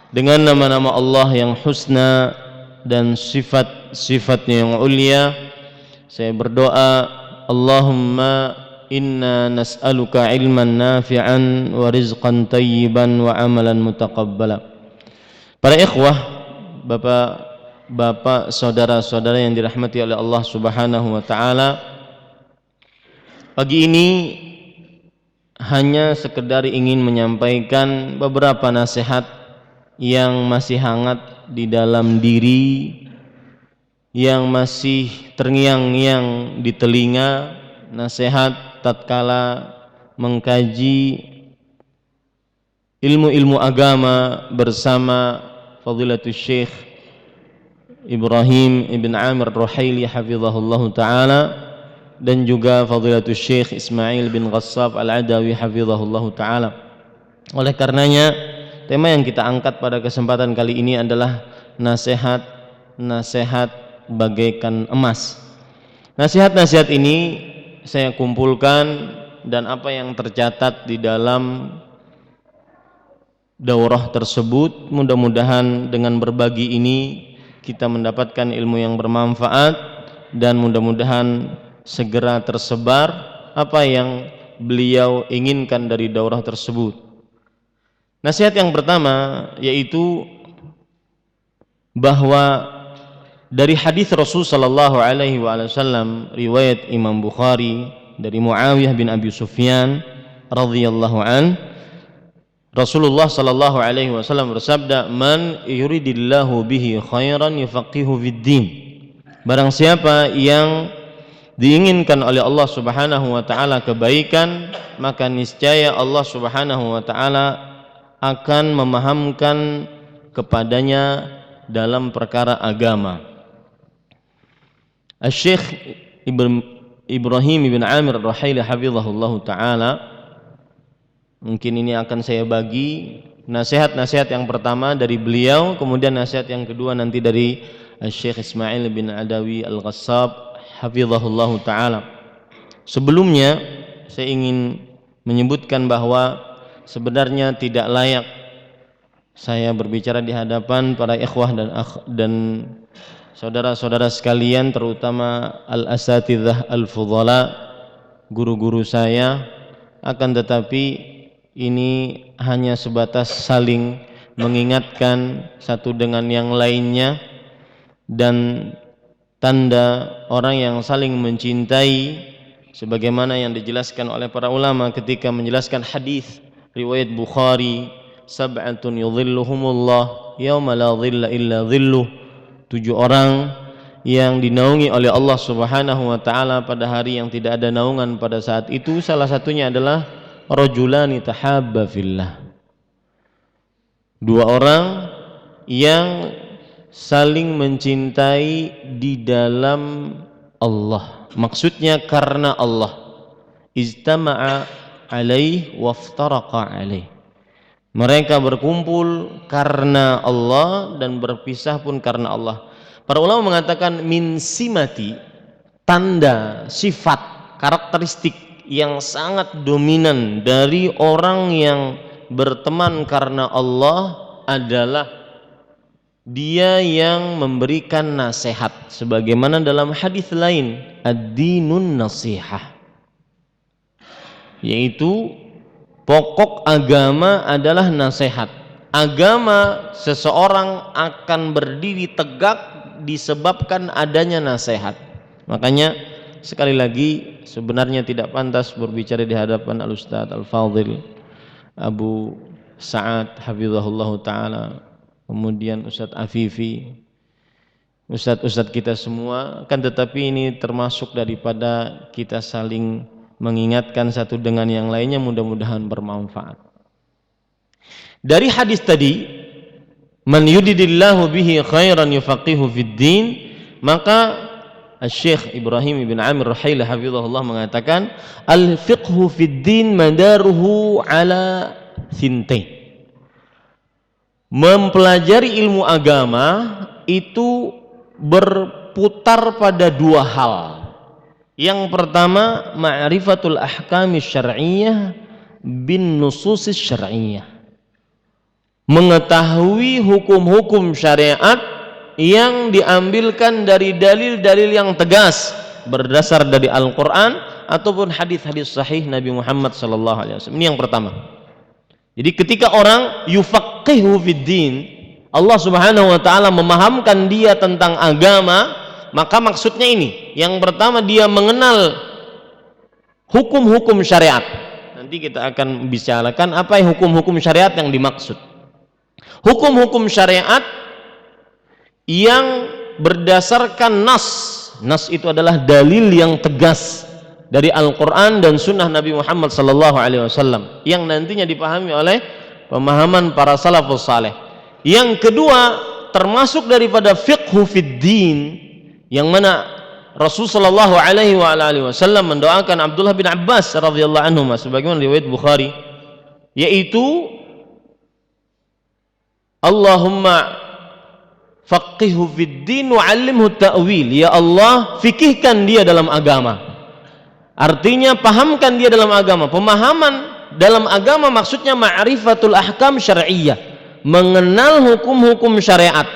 dengan nama-nama Allah yang husna dan sifat-sifatnya yang ulia, saya berdoa, Allahumma inna nas'aluka ilman nafi'an wa rizqan tayyiban wa amalan mutaqabbala. Para ikhwah, bapak-bapak, saudara-saudara yang dirahmati oleh Allah Subhanahu wa taala, pagi ini hanya sekedar ingin menyampaikan beberapa nasihat yang masih hangat di dalam diri, yang masih terngiang-ngiang di telinga, nasihat tatkala mengkaji ilmu-ilmu agama bersama Fadilatul Syekh Ibrahim ibn Amir Ruhaili hafizahullah ta'ala, dan juga Fadilatul Syekh Ismail bin Ghassab Al-Adawi hafizahullah ta'ala. Oleh karenanya, tema yang kita angkat pada kesempatan kali ini adalah nasihat bagaikan emas. Nasihat-nasihat ini saya kumpulkan dan apa yang tercatat di dalam daurah tersebut, mudah-mudahan dengan berbagi ini kita mendapatkan ilmu yang bermanfaat dan mudah-mudahan segera tersebar apa yang beliau inginkan dari daurah tersebut. Nasihat yang pertama yaitu bahwa dari hadis Rasul sallallahu alaihi wasallam riwayat Imam Bukhari dari Muawiyah bin Abi Sufyan radhiyallahu an, Rasulullah sallallahu alaihi wasallam bersabda, "Man yuridillahu bihi khairan yufaqihu fid din." Barang siapa yang diinginkan oleh Allah Subhanahu wa taala kebaikan, maka niscaya Allah Subhanahu wa taala akan memahamkan kepadanya dalam perkara agama. Syekh Ibrahim bin Amir Ruhaili hafizahullah ta'ala, mungkin ini akan saya bagi nasihat-nasihat yang pertama dari beliau, kemudian nasihat yang kedua nanti dari Syekh Ismail bin Adawi Al-Ghassab hafizahullah ta'ala. Sebelumnya saya ingin menyebutkan bahwa sebenarnya tidak layak saya berbicara di hadapan para ikhwah dan saudara-saudara sekalian, terutama al-asatidzah al-fudhala, guru-guru saya, akan tetapi ini hanya sebatas saling mengingatkan satu dengan yang lainnya, dan tanda orang yang saling mencintai sebagaimana yang dijelaskan oleh para ulama ketika menjelaskan hadis riwayat Bukhari, sab'atun yudhilluhumullah yauma la dhilla illa dhilluh, 7 orang yang dinaungi oleh Allah Subhanahu wa taala pada hari yang tidak ada naungan pada saat itu. Salah satunya adalah rajulani tahabba fillah, 2 orang yang saling mencintai di dalam Allah, maksudnya karena Allah. Ijtama'a alaih waftaraqa alaih, mereka berkumpul karena Allah dan berpisah pun karena Allah. Para ulama mengatakan min simati, tanda, sifat, karakteristik yang sangat dominan dari orang yang berteman karena Allah adalah dia yang memberikan nasihat, sebagaimana dalam hadis lain, ad-dinun nasihah, yaitu pokok agama adalah nasihat. Agama seseorang akan berdiri tegak disebabkan adanya nasihat. Makanya sekali lagi sebenarnya tidak pantas berbicara di hadapan Al-Ustadz Al-Fadhil Abu Sa'ad hafizahullah ta'ala, kemudian Ustadz Afifi, Ustadz-ustadz kita semua, kan tetapi ini termasuk daripada kita saling mengingatkan satu dengan yang lainnya, mudah-mudahan bermanfaat. Dari hadis tadi, man yuridillahu bihi khairan yufaqihu fid din, maka Syekh Ibrahim bin Amir Ruhaili hafizahullah mengatakan, al-fiqhu fid din madaruhu ala thintain. Mempelajari ilmu agama itu berputar pada 2 hal. Yang pertama, ma'rifatul ahkami syar'iyyah bin nususis syar'iyyah, mengetahui hukum-hukum syariat yang diambilkan dari dalil-dalil yang tegas berdasar dari Al-Quran ataupun hadis-hadis sahih Nabi Muhammad SAW. Ini yang pertama. Jadi ketika orang yufaqihu fid din, Allah Subhanahu wa taala memahamkan dia tentang agama, maka maksudnya ini. Yang pertama, dia mengenal hukum-hukum syariat. Nanti kita akan bicarakan apa hukum-hukum syariat yang dimaksud. Hukum-hukum syariat yang berdasarkan nas. Nas itu adalah dalil yang tegas dari Al-Quran dan Sunnah Nabi Muhammad SAW yang nantinya dipahami oleh pemahaman para salafus saleh. Yang kedua, termasuk daripada fiqhu fid din, yang mana Rasulullah SAW mendoakan Abdullah bin Abbas radhiyallahu anhu sebagaimana riwayat Bukhari, yaitu Allahumma faqihhu fid din wa 'allimhu ta'wil. Ya Allah, fikihkan dia dalam agama. Artinya pahamkan dia dalam agama. Pemahaman dalam agama maksudnya ma'rifatul ahkam syar'iyyah, mengenal hukum-hukum syariat.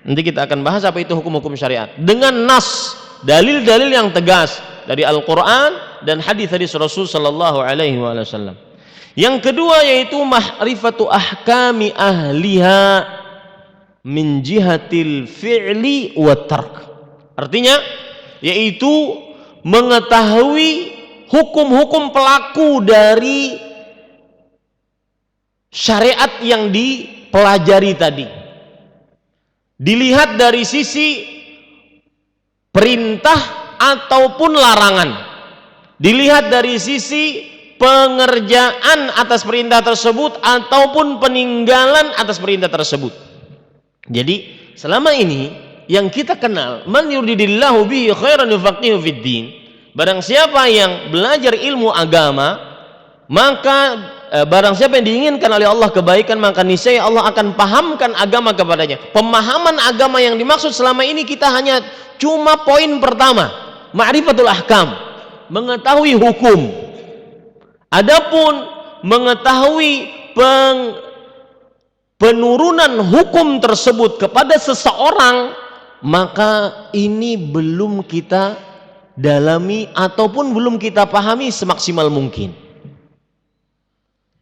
Nanti kita akan bahas apa itu hukum-hukum syariat dengan nas, dalil-dalil yang tegas dari Al-Qur'an dan hadis-hadis Rasul sallallahu alaihi wasallam. Yang kedua yaitu ma'rifatu ahkami ahliha min jihatil fi'li wa tark. Artinya yaitu mengetahui hukum-hukum pelaku dari syariat yang dipelajari tadi. Dilihat dari sisi perintah ataupun larangan. Dilihat dari sisi pengerjaan atas perintah tersebut ataupun peninggalan atas perintah tersebut. Jadi selama ini yang kita kenal, man yuridillahu bihi khairan yufaqihu fid din, barang siapa yang belajar ilmu agama, maka barang siapa yang diinginkan oleh Allah kebaikan, maka niscaya Allah akan pahamkan agama kepadanya. Pemahaman agama yang dimaksud selama ini kita hanya cuma poin pertama, ma'rifatul ahkam, mengetahui hukum. Adapun mengetahui penurunan hukum tersebut kepada seseorang, maka ini belum kita dalami ataupun belum kita pahami semaksimal mungkin.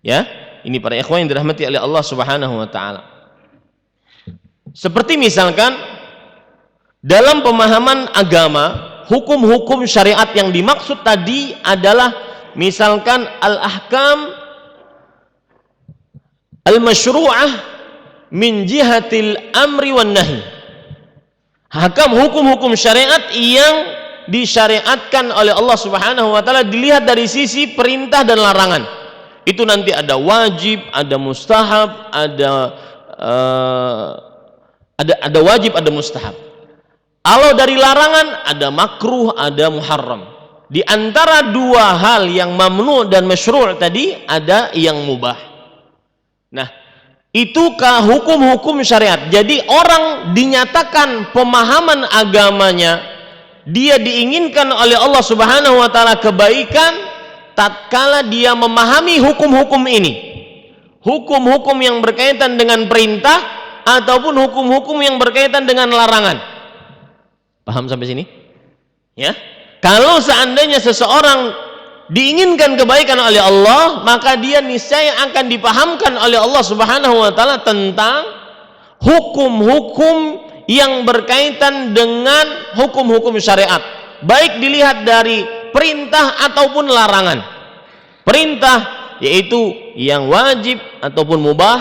Ya, ini para ikhwan yang dirahmati oleh Allah Subhanahu wa taala. Seperti misalkan dalam pemahaman agama, hukum-hukum syariat yang dimaksud tadi adalah misalkan al-ahkam al-masyru'ah min jihatil amri wan nahi. Hakam hukum-hukum syariat yang disyariatkan oleh Allah Subhanahu wa taala dilihat dari sisi perintah dan larangan. Itu nanti ada wajib, ada mustahab, ada wajib, ada mustahab. Kalau dari larangan ada makruh, ada muharram. Di antara dua hal yang mamnu dan masyru' tadi ada yang mubah. Nah, itukah hukum-hukum syariat? Jadi orang dinyatakan pemahaman agamanya, dia diinginkan oleh Allah Subhanahu wa taala kebaikan tatkala dia memahami hukum-hukum ini. Hukum-hukum yang berkaitan dengan perintah ataupun hukum-hukum yang berkaitan dengan larangan. Paham sampai sini? Ya. Kalau seandainya seseorang diinginkan kebaikan oleh Allah, maka dia niscaya akan dipahamkan oleh Allah Subhanahu wa taala tentang hukum-hukum yang berkaitan dengan hukum-hukum syariat, baik dilihat dari perintah ataupun larangan. Perintah yaitu yang wajib ataupun mubah,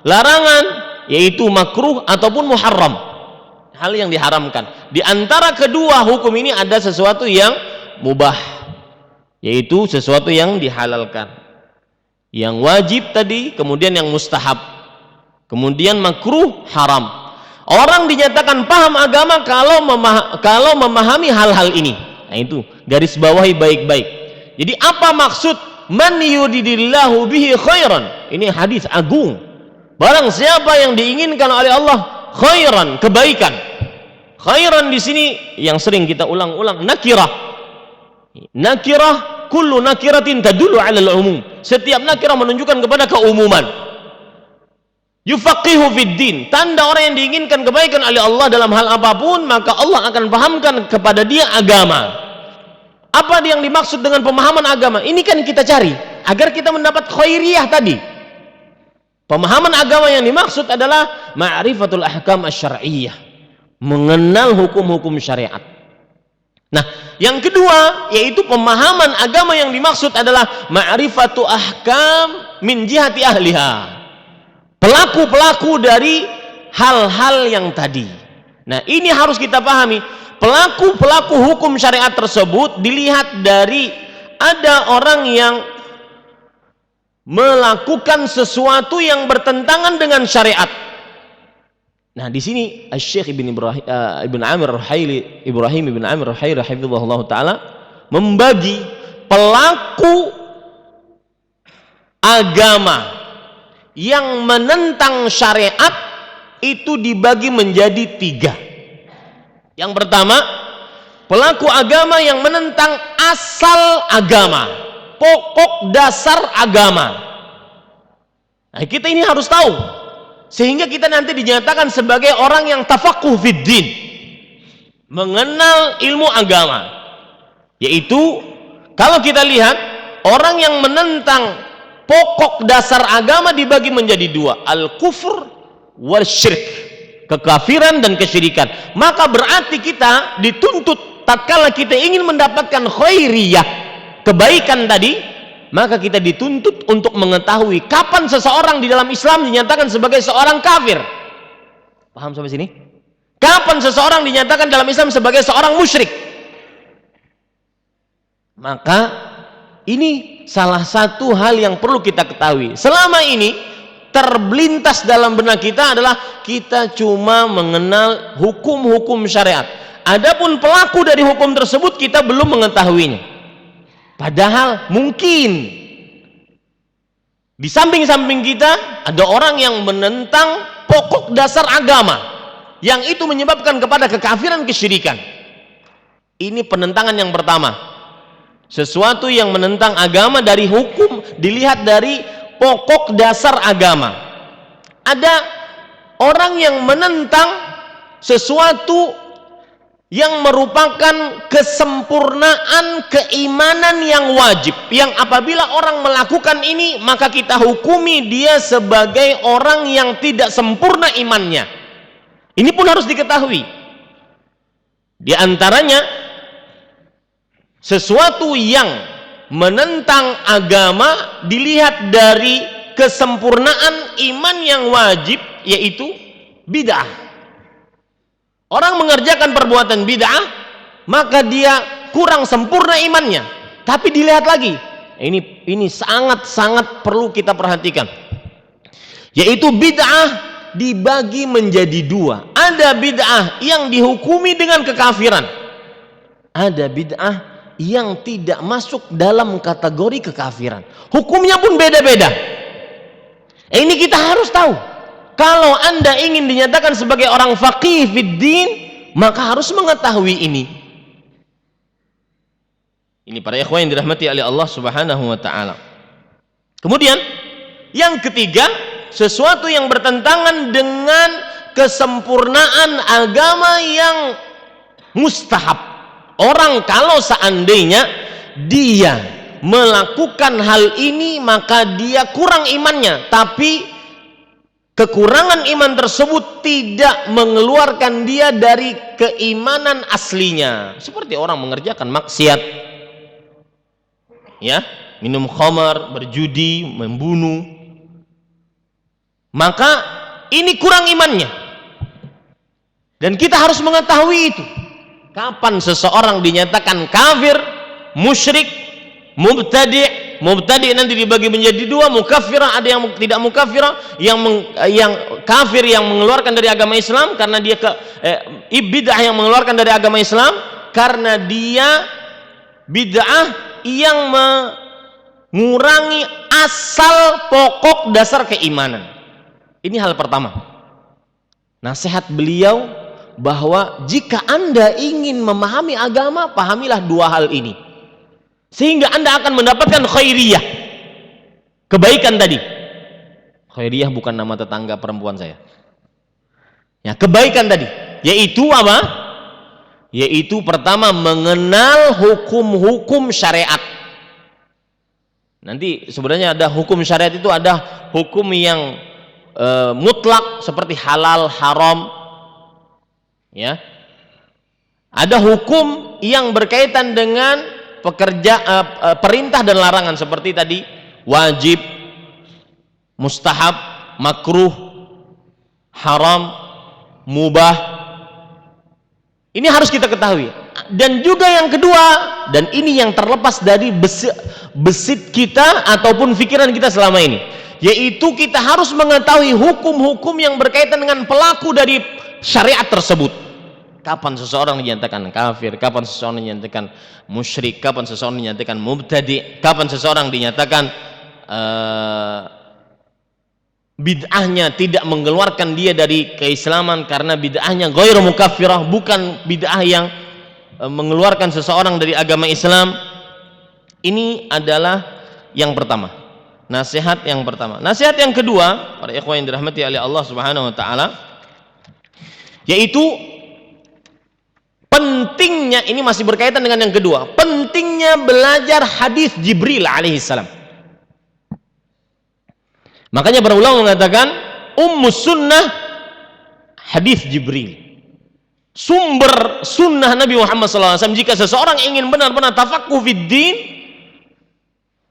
larangan yaitu makruh ataupun muharram, hal yang diharamkan. Di antara kedua hukum ini ada sesuatu yang mubah, yaitu sesuatu yang dihalalkan. Yang wajib tadi, kemudian yang mustahab, kemudian makruh, haram. Orang dinyatakan paham agama kalau memahami hal-hal ini. Nah itu garis bawahi baik-baik. Jadi apa maksud man yuridillahu bihi khairan? Ini hadis agung. Barang siapa yang diinginkan oleh Allah khairan, kebaikan. Khairan di sini yang sering kita ulang-ulang nakirah. Nakirah, kullu nakiratin tadullu 'ala al-umum. Setiap nakirah menunjukkan kepada keumuman. yufaqihu fid din. Tanda orang yang diinginkan kebaikan oleh Allah dalam hal apapun, maka Allah akan pahamkan kepada dia agama. Apa yang dimaksud dengan pemahaman agama? Ini kan kita cari agar kita mendapat khairiyah tadi. Pemahaman agama yang dimaksud adalah ma'rifatul ahkam asy-syar'iyyah, mengenal hukum-hukum syariat. Nah, yang kedua yaitu pemahaman agama yang dimaksud adalah ma'rifatu ahkam min jihati ahliha, pelaku-pelaku dari hal-hal yang tadi. Nah, ini harus kita pahami. Pelaku-pelaku hukum syariat tersebut dilihat dari ada orang yang melakukan sesuatu yang bertentangan dengan syariat. Nah, di sini Syekh Ibn Amir Ar-Ruhaili, Ibrahim Ibn Amir Ar-Ruhaili hafizahullah taala membagi pelaku agama yang menentang syariat itu dibagi menjadi 3. Yang pertama, pelaku agama yang menentang asal agama, pokok dasar agama. Nah, kita ini harus tahu sehingga kita nanti dinyatakan sebagai orang yang tafaqquh fid din, mengenal ilmu agama. Yaitu kalau kita lihat orang yang menentang pokok dasar agama dibagi menjadi 2, al-kufr wal syirk, kekafiran dan kesyirikan. Maka berarti kita dituntut tatkala kita ingin mendapatkan khairiyah, kebaikan tadi, maka kita dituntut untuk mengetahui kapan seseorang di dalam Islam dinyatakan sebagai seorang kafir. Paham sampai sini? Kapan seseorang dinyatakan dalam Islam sebagai seorang musyrik? Maka ini salah satu hal yang perlu kita ketahui. Selama ini terbelintas dalam benak kita adalah kita cuma mengenal hukum-hukum syariat. Adapun pelaku dari hukum tersebut kita belum mengetahuinya. Padahal mungkin di samping-samping kita ada orang yang menentang pokok dasar agama yang itu menyebabkan kepada kekafiran, kesyirikan. Ini penentangan yang pertama. Sesuatu yang menentang agama dari hukum dilihat dari pokok dasar agama. Ada orang yang menentang sesuatu yang merupakan kesempurnaan keimanan yang wajib, yang apabila orang melakukan ini maka kita hukumi dia sebagai orang yang tidak sempurna imannya. Ini pun harus diketahui. Di antaranya sesuatu yang menentang agama dilihat dari kesempurnaan iman yang wajib, yaitu bid'ah. Orang mengerjakan perbuatan bid'ah maka dia kurang sempurna imannya. Tapi dilihat lagi, ini sangat-sangat perlu kita perhatikan, yaitu bid'ah dibagi menjadi 2. Ada bid'ah yang dihukumi dengan kekafiran, ada bid'ah yang tidak masuk dalam kategori kekafiran. Hukumnya pun beda-beda. Ini kita harus tahu. Kalau Anda ingin dinyatakan sebagai orang faqih fid din, maka harus mengetahui ini. Ini para ikhwan yang dirahmati oleh Allah Subhanahu wa taala. Kemudian yang ketiga, sesuatu yang bertentangan dengan kesempurnaan agama yang mustahab. Orang kalau seandainya dia melakukan hal ini maka dia kurang imannya, tapi kekurangan iman tersebut tidak mengeluarkan dia dari keimanan aslinya. Seperti orang mengerjakan maksiat, ya, minum khamar, berjudi, membunuh, maka ini kurang imannya. Dan kita harus mengetahui itu. Kapan seseorang dinyatakan kafir, musyrik, mubtadi'. Mubtadi' nanti dibagi menjadi 2, mukaffirah, ada yang tidak mukaffirah, yang kafir yang mengeluarkan dari agama Islam karena dia bid'ah yang mengeluarkan dari agama Islam karena dia bid'ah yang mengurangi asal pokok dasar keimanan. Ini hal pertama. Nasihat beliau bahwa jika Anda ingin memahami agama, pahamilah 2 hal ini, sehingga Anda akan mendapatkan khairiyah, kebaikan tadi. Khairiyah bukan nama tetangga perempuan saya. Ya, kebaikan tadi, yaitu apa? Yaitu pertama mengenal hukum-hukum syariat. Nanti sebenarnya ada hukum syariat itu ada hukum yang mutlak seperti halal, haram. Ya. Ada hukum yang berkaitan dengan perintah dan larangan seperti tadi wajib, mustahab, makruh, haram, mubah. Ini harus kita ketahui. Dan juga yang kedua, dan ini yang terlepas dari besit kita ataupun pikiran kita selama ini, yaitu kita harus mengetahui hukum-hukum yang berkaitan dengan pelaku dari syariat tersebut. Kapan seseorang dinyatakan kafir, kapan seseorang dinyatakan musyrik, kapan seseorang dinyatakan mubtadi', kapan seseorang dinyatakan bid'ahnya tidak mengeluarkan dia dari keislaman karena bid'ahnya ghairu mukaffirah, bukan bid'ah yang mengeluarkan seseorang dari agama Islam. Ini adalah yang pertama, nasihat yang pertama. Nasihat yang kedua, para ikhwan yang dirahmati oleh Allah Subhanahu wa taala, yaitu pentingnya, ini masih berkaitan dengan yang kedua, pentingnya belajar hadis Jibril alaihissalam. Makanya para ulama mengatakan ummus sunnah hadis Jibril. Sumber sunnah Nabi Muhammad SAW jika seseorang ingin benar-benar tafaqquh fid din,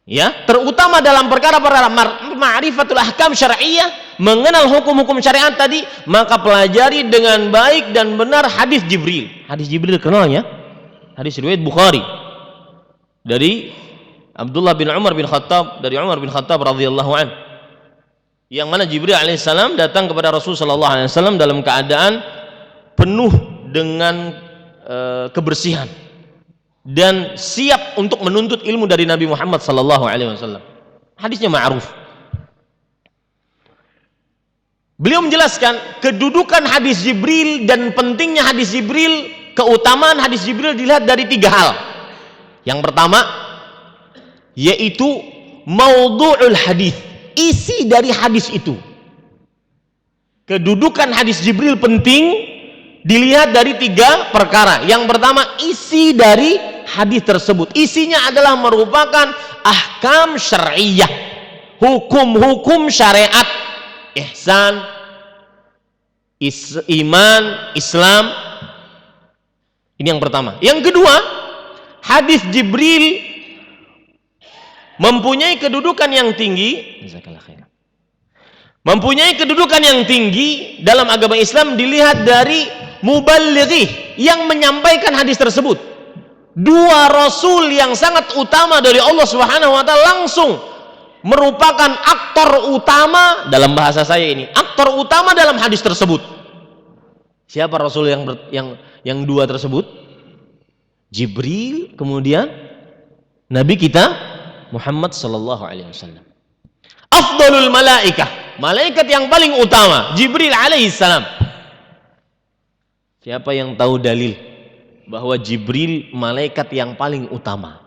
ya, terutama dalam perkara-perkara ma'rifatul ahkam syar'iyyah, mengenal hukum-hukum syariat tadi, maka pelajari dengan baik dan benar hadis Jibril. Hadis Jibril kenalnya hadis riwayat Bukhari dari Abdullah bin Umar bin Khattab, dari Umar bin Khattab radhiyallahu anhu, yang mana Jibril alaihissalam datang kepada Rasul sallallahu alaihi wasallam dalam keadaan penuh dengan kebersihan dan siap untuk menuntut ilmu dari Nabi Muhammad sallallahu alaihi wasallam. Hadisnya ma'ruf. Beliau menjelaskan kedudukan hadis Jibril dan pentingnya hadis Jibril, keutamaan hadis Jibril dilihat dari 3 hal. Yang pertama yaitu maudhu'ul hadis, isi dari hadis itu. Kedudukan hadis Jibril penting dilihat dari 3 perkara. Yang pertama, isi dari hadis tersebut. Isinya adalah merupakan ahkam syar'iyyah, hukum-hukum syariat, ihsan, iman, Islam. Ini yang pertama. Yang kedua, hadis Jibril mempunyai kedudukan yang tinggi, mempunyai kedudukan yang tinggi dalam agama Islam dilihat dari muballighi yang menyampaikan hadis tersebut. 2 rasul yang sangat utama dari Allah Subhanahu wa taala langsung merupakan aktor utama, dalam bahasa saya ini, aktor utama dalam hadis tersebut. Siapa rasul yang 2 tersebut? Jibril, kemudian Nabi kita Muhammad sallallahu alaihi wasallam. Afdalul malaikah, malaikat yang paling utama, Jibril alaihissalam. Siapa yang tahu dalil bahwa Jibril malaikat yang paling utama?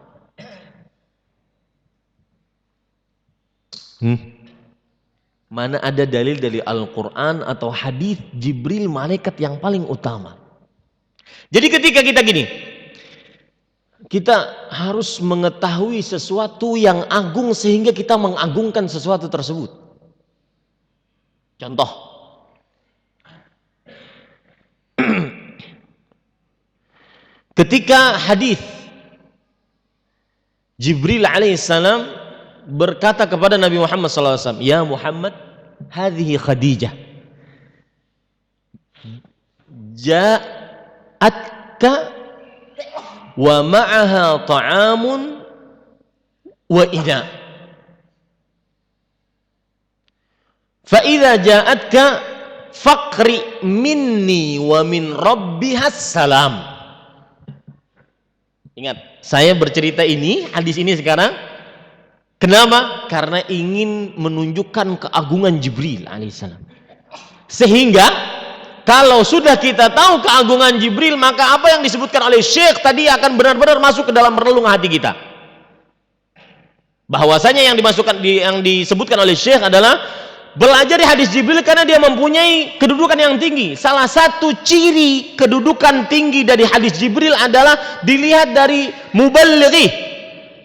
Mana ada dalil dari Al-Quran atau hadis Jibril malaikat yang paling utama? Jadi ketika kita gini, kita harus mengetahui sesuatu yang agung sehingga kita mengagungkan sesuatu tersebut. Contoh, ketika hadis Jibril alaihissalam berkata kepada Nabi Muhammad SAW, ya Muhammad, hadhihi Khadijah ja'atka wa ma'aha ta'amun wa ina fa idza ja'atka faqri minni wa min rabbihas salam. Ingat, saya bercerita ini, hadis ini sekarang, kenapa? Karena ingin menunjukkan keagungan Jibril alaihissalam. Sehingga kalau sudah kita tahu keagungan Jibril, maka apa yang disebutkan oleh Syekh tadi akan benar-benar masuk ke dalam relung hati kita. Bahwasanya yang disebutkan oleh Syekh adalah belajar hadis Jibril karena dia mempunyai kedudukan yang tinggi. Salah satu ciri kedudukan tinggi dari hadis Jibril adalah dilihat dari muballighi,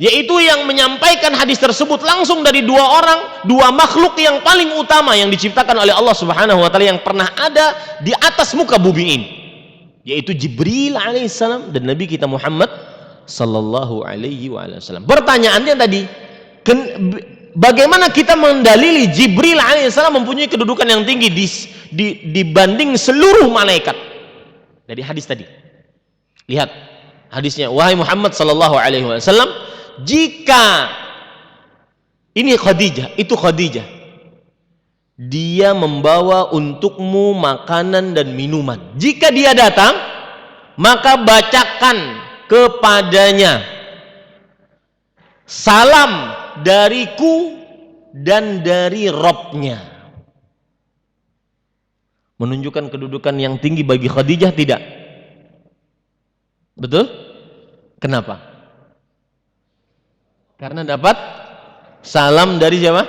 yaitu yang menyampaikan hadis tersebut langsung dari dua makhluk yang paling utama yang diciptakan oleh Allah Subhanahu wa taala yang pernah ada di atas muka bumi ini, yaitu Jibril alaihissalam dan Nabi kita Muhammad sallallahu alaihi wasallam. Pertanyaannya tadi, bagaimana kita mendalili Jibril alaihissalam mempunyai kedudukan yang tinggi dibanding seluruh malaikat? Dari hadis tadi. Lihat hadisnya, wahai Muhammad sallallahu alaihi wasallam, jika ini Khadijah, itu Khadijah, dia membawa untukmu makanan dan minuman. Jika dia datang, maka bacakan kepadanya salam dariku dan dari Robnya. Menunjukkan kedudukan yang tinggi bagi Khadijah, tidak? Betul? Kenapa? Karena dapat salam dari siapa?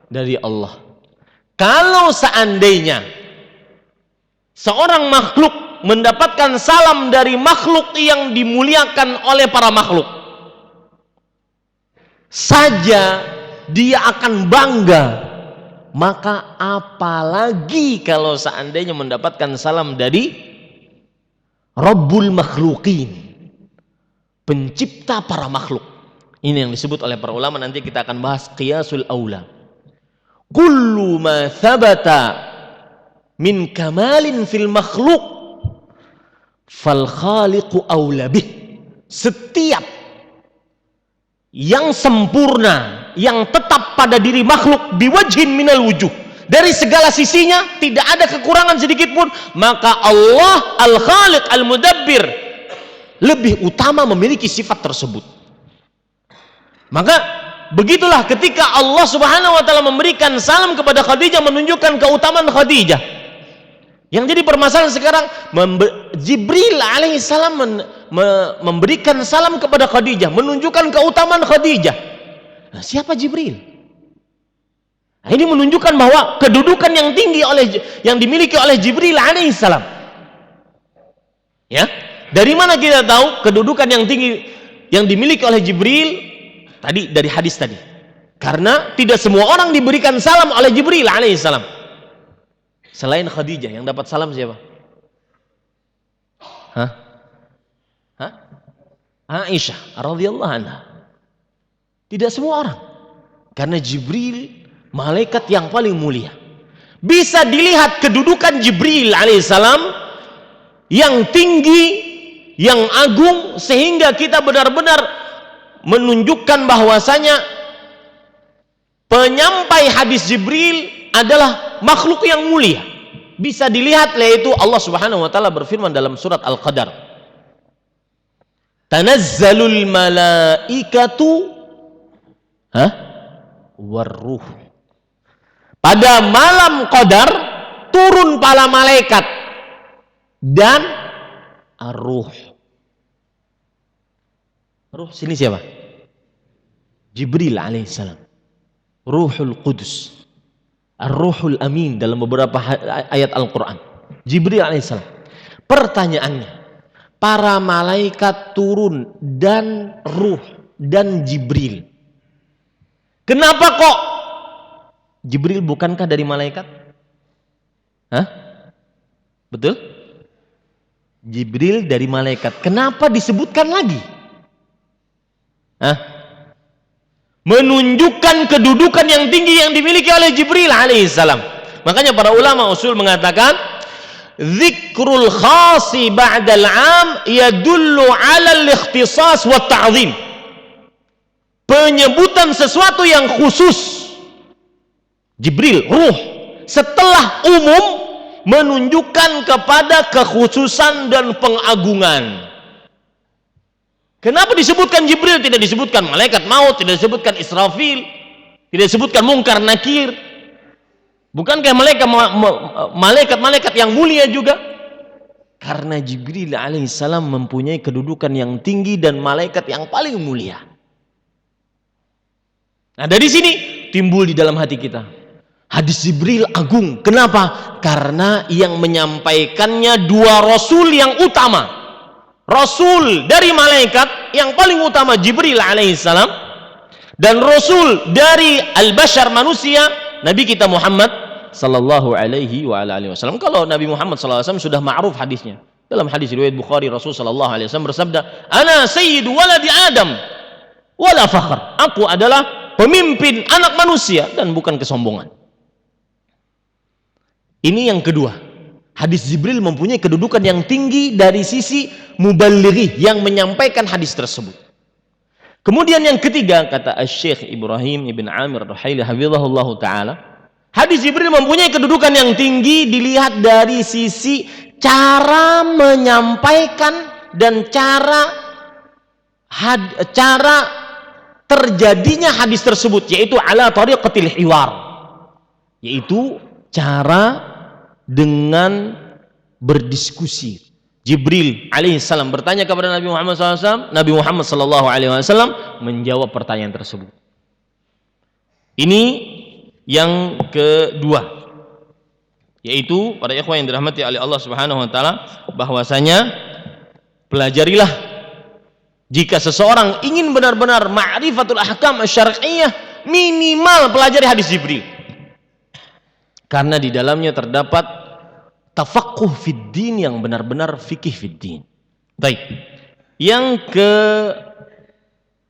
Dari Allah. Kalau seandainya seorang makhluk mendapatkan salam dari makhluk yang dimuliakan oleh para makhluk saja dia akan bangga, maka apalagi kalau seandainya mendapatkan salam dari Rabbul Makhluqin, pencipta para makhluk. Ini yang disebut oleh para ulama, nanti kita akan bahas qiyasul aula. Kullu ma thabata min kamalin fil makhluk fal khaliqu aula bih. Setiap yang sempurna, yang tetap pada diri makhluk, biwajhin minal wujuh, dari segala sisinya tidak ada kekurangan sedikit pun, maka Allah al-khaliq al-mudabbir lebih utama memiliki sifat tersebut. Maka begitulah ketika Allah Subhanahu wa taala memberikan salam kepada Khadijah, menunjukkan keutamaan Khadijah. Yang jadi permasalahan sekarang, Jibril alaihissalam memberikan salam kepada Khadijah, menunjukkan keutamaan Khadijah. Nah, siapa Jibril? Nah, ini menunjukkan bahwa kedudukan yang tinggi yang dimiliki oleh Jibril alaihissalam. Ya, dari mana kita tahu kedudukan yang tinggi yang dimiliki oleh Jibril? Tadi dari hadis tadi. Karena tidak semua orang diberikan salam oleh Jibril alaihissalam. Selain Khadijah, yang dapat salam siapa? Aisyah radhiyallahu anha. Tidak semua orang. Karena Jibril malaikat yang paling mulia. Bisa dilihat kedudukan Jibril alaihissalam yang tinggi, yang agung, sehingga kita benar-benar menunjukkan bahwasanya penyampai hadis Jibril adalah makhluk yang mulia. Bisa dilihat, yaitu Allah Subhanahu wa taala berfirman dalam surat Al-Qadar, tanazzalul malaikatu warruh. Pada malam Qadar turun para malaikat dan ar-ruh. Ruh sini siapa? Jibril alaihissalam. Ruhul Qudus, Ar-Ruhul Amin dalam beberapa ayat Al-Quran. Jibril alaihissalam. Pertanyaannya, para malaikat turun dan ruh dan Jibril. Kenapa kok Jibril bukankah dari malaikat? Betul? Jibril dari malaikat. Kenapa disebutkan lagi? Menunjukkan kedudukan yang tinggi yang dimiliki oleh Jibril alaihissalam. Makanya para ulama usul mengatakan, dzikrul khasi ba'dal 'am yadullu 'ala al-ikhtisas wa ta'zim. Penyebutan sesuatu yang khusus, Jibril, ruh, setelah umum, menunjukkan kepada kekhususan dan pengagungan. Kenapa disebutkan Jibril, tidak disebutkan malaikat maut, tidak disebutkan Israfil, tidak disebutkan Munkar Nakir? Bukankah malaikat yang mulia juga? Karena Jibril alaihissalam mempunyai kedudukan yang tinggi dan malaikat yang paling mulia. Nah, dari sini timbul di dalam hati kita, Hadis Jibril agung. Kenapa? Karena yang menyampaikannya dua rasul yang utama. Rasul dari malaikat yang paling utama Jibril alaihissalam, dan rasul dari al-bashar manusia Nabi kita Muhammad sallallahu alaihi wasallam. Kalau Nabi Muhammad sallallahu alaihi wasallam sudah ma'ruf hadisnya. Dalam hadis riwayat Bukhari, Rasul sallallahu alaihi wasallam bersabda, "Ana sayyidu waladi Adam wala fakhr." Aku adalah pemimpin anak manusia dan bukan kesombongan. Ini yang kedua. Hadis Jibril mempunyai kedudukan yang tinggi dari sisi muballighi yang menyampaikan hadis tersebut. Kemudian yang ketiga, kata Syekh Ibrahim ibn Amir Ar-Ruhaili hafizahullahu taala, hadis Jibril mempunyai kedudukan yang tinggi dilihat dari sisi cara menyampaikan dan cara terjadinya hadis tersebut, yaitu ala tariqatil hiwar, yaitu cara dengan berdiskusi. Jibril alaihissalam bertanya kepada Nabi Muhammad SAW, Nabi Muhammad SAW menjawab pertanyaan tersebut. Ini yang kedua, yaitu para ikhwan yang dirahmati oleh Allah Subhanahu wa taala, bahwasanya pelajarilah jika seseorang ingin benar-benar ma'rifatul ahkam asy-syar'iyyah, minimal pelajari hadis Jibril. Karena di dalamnya terdapat tafaqquh fid din, yang benar-benar fikih fid din. Baik. Yang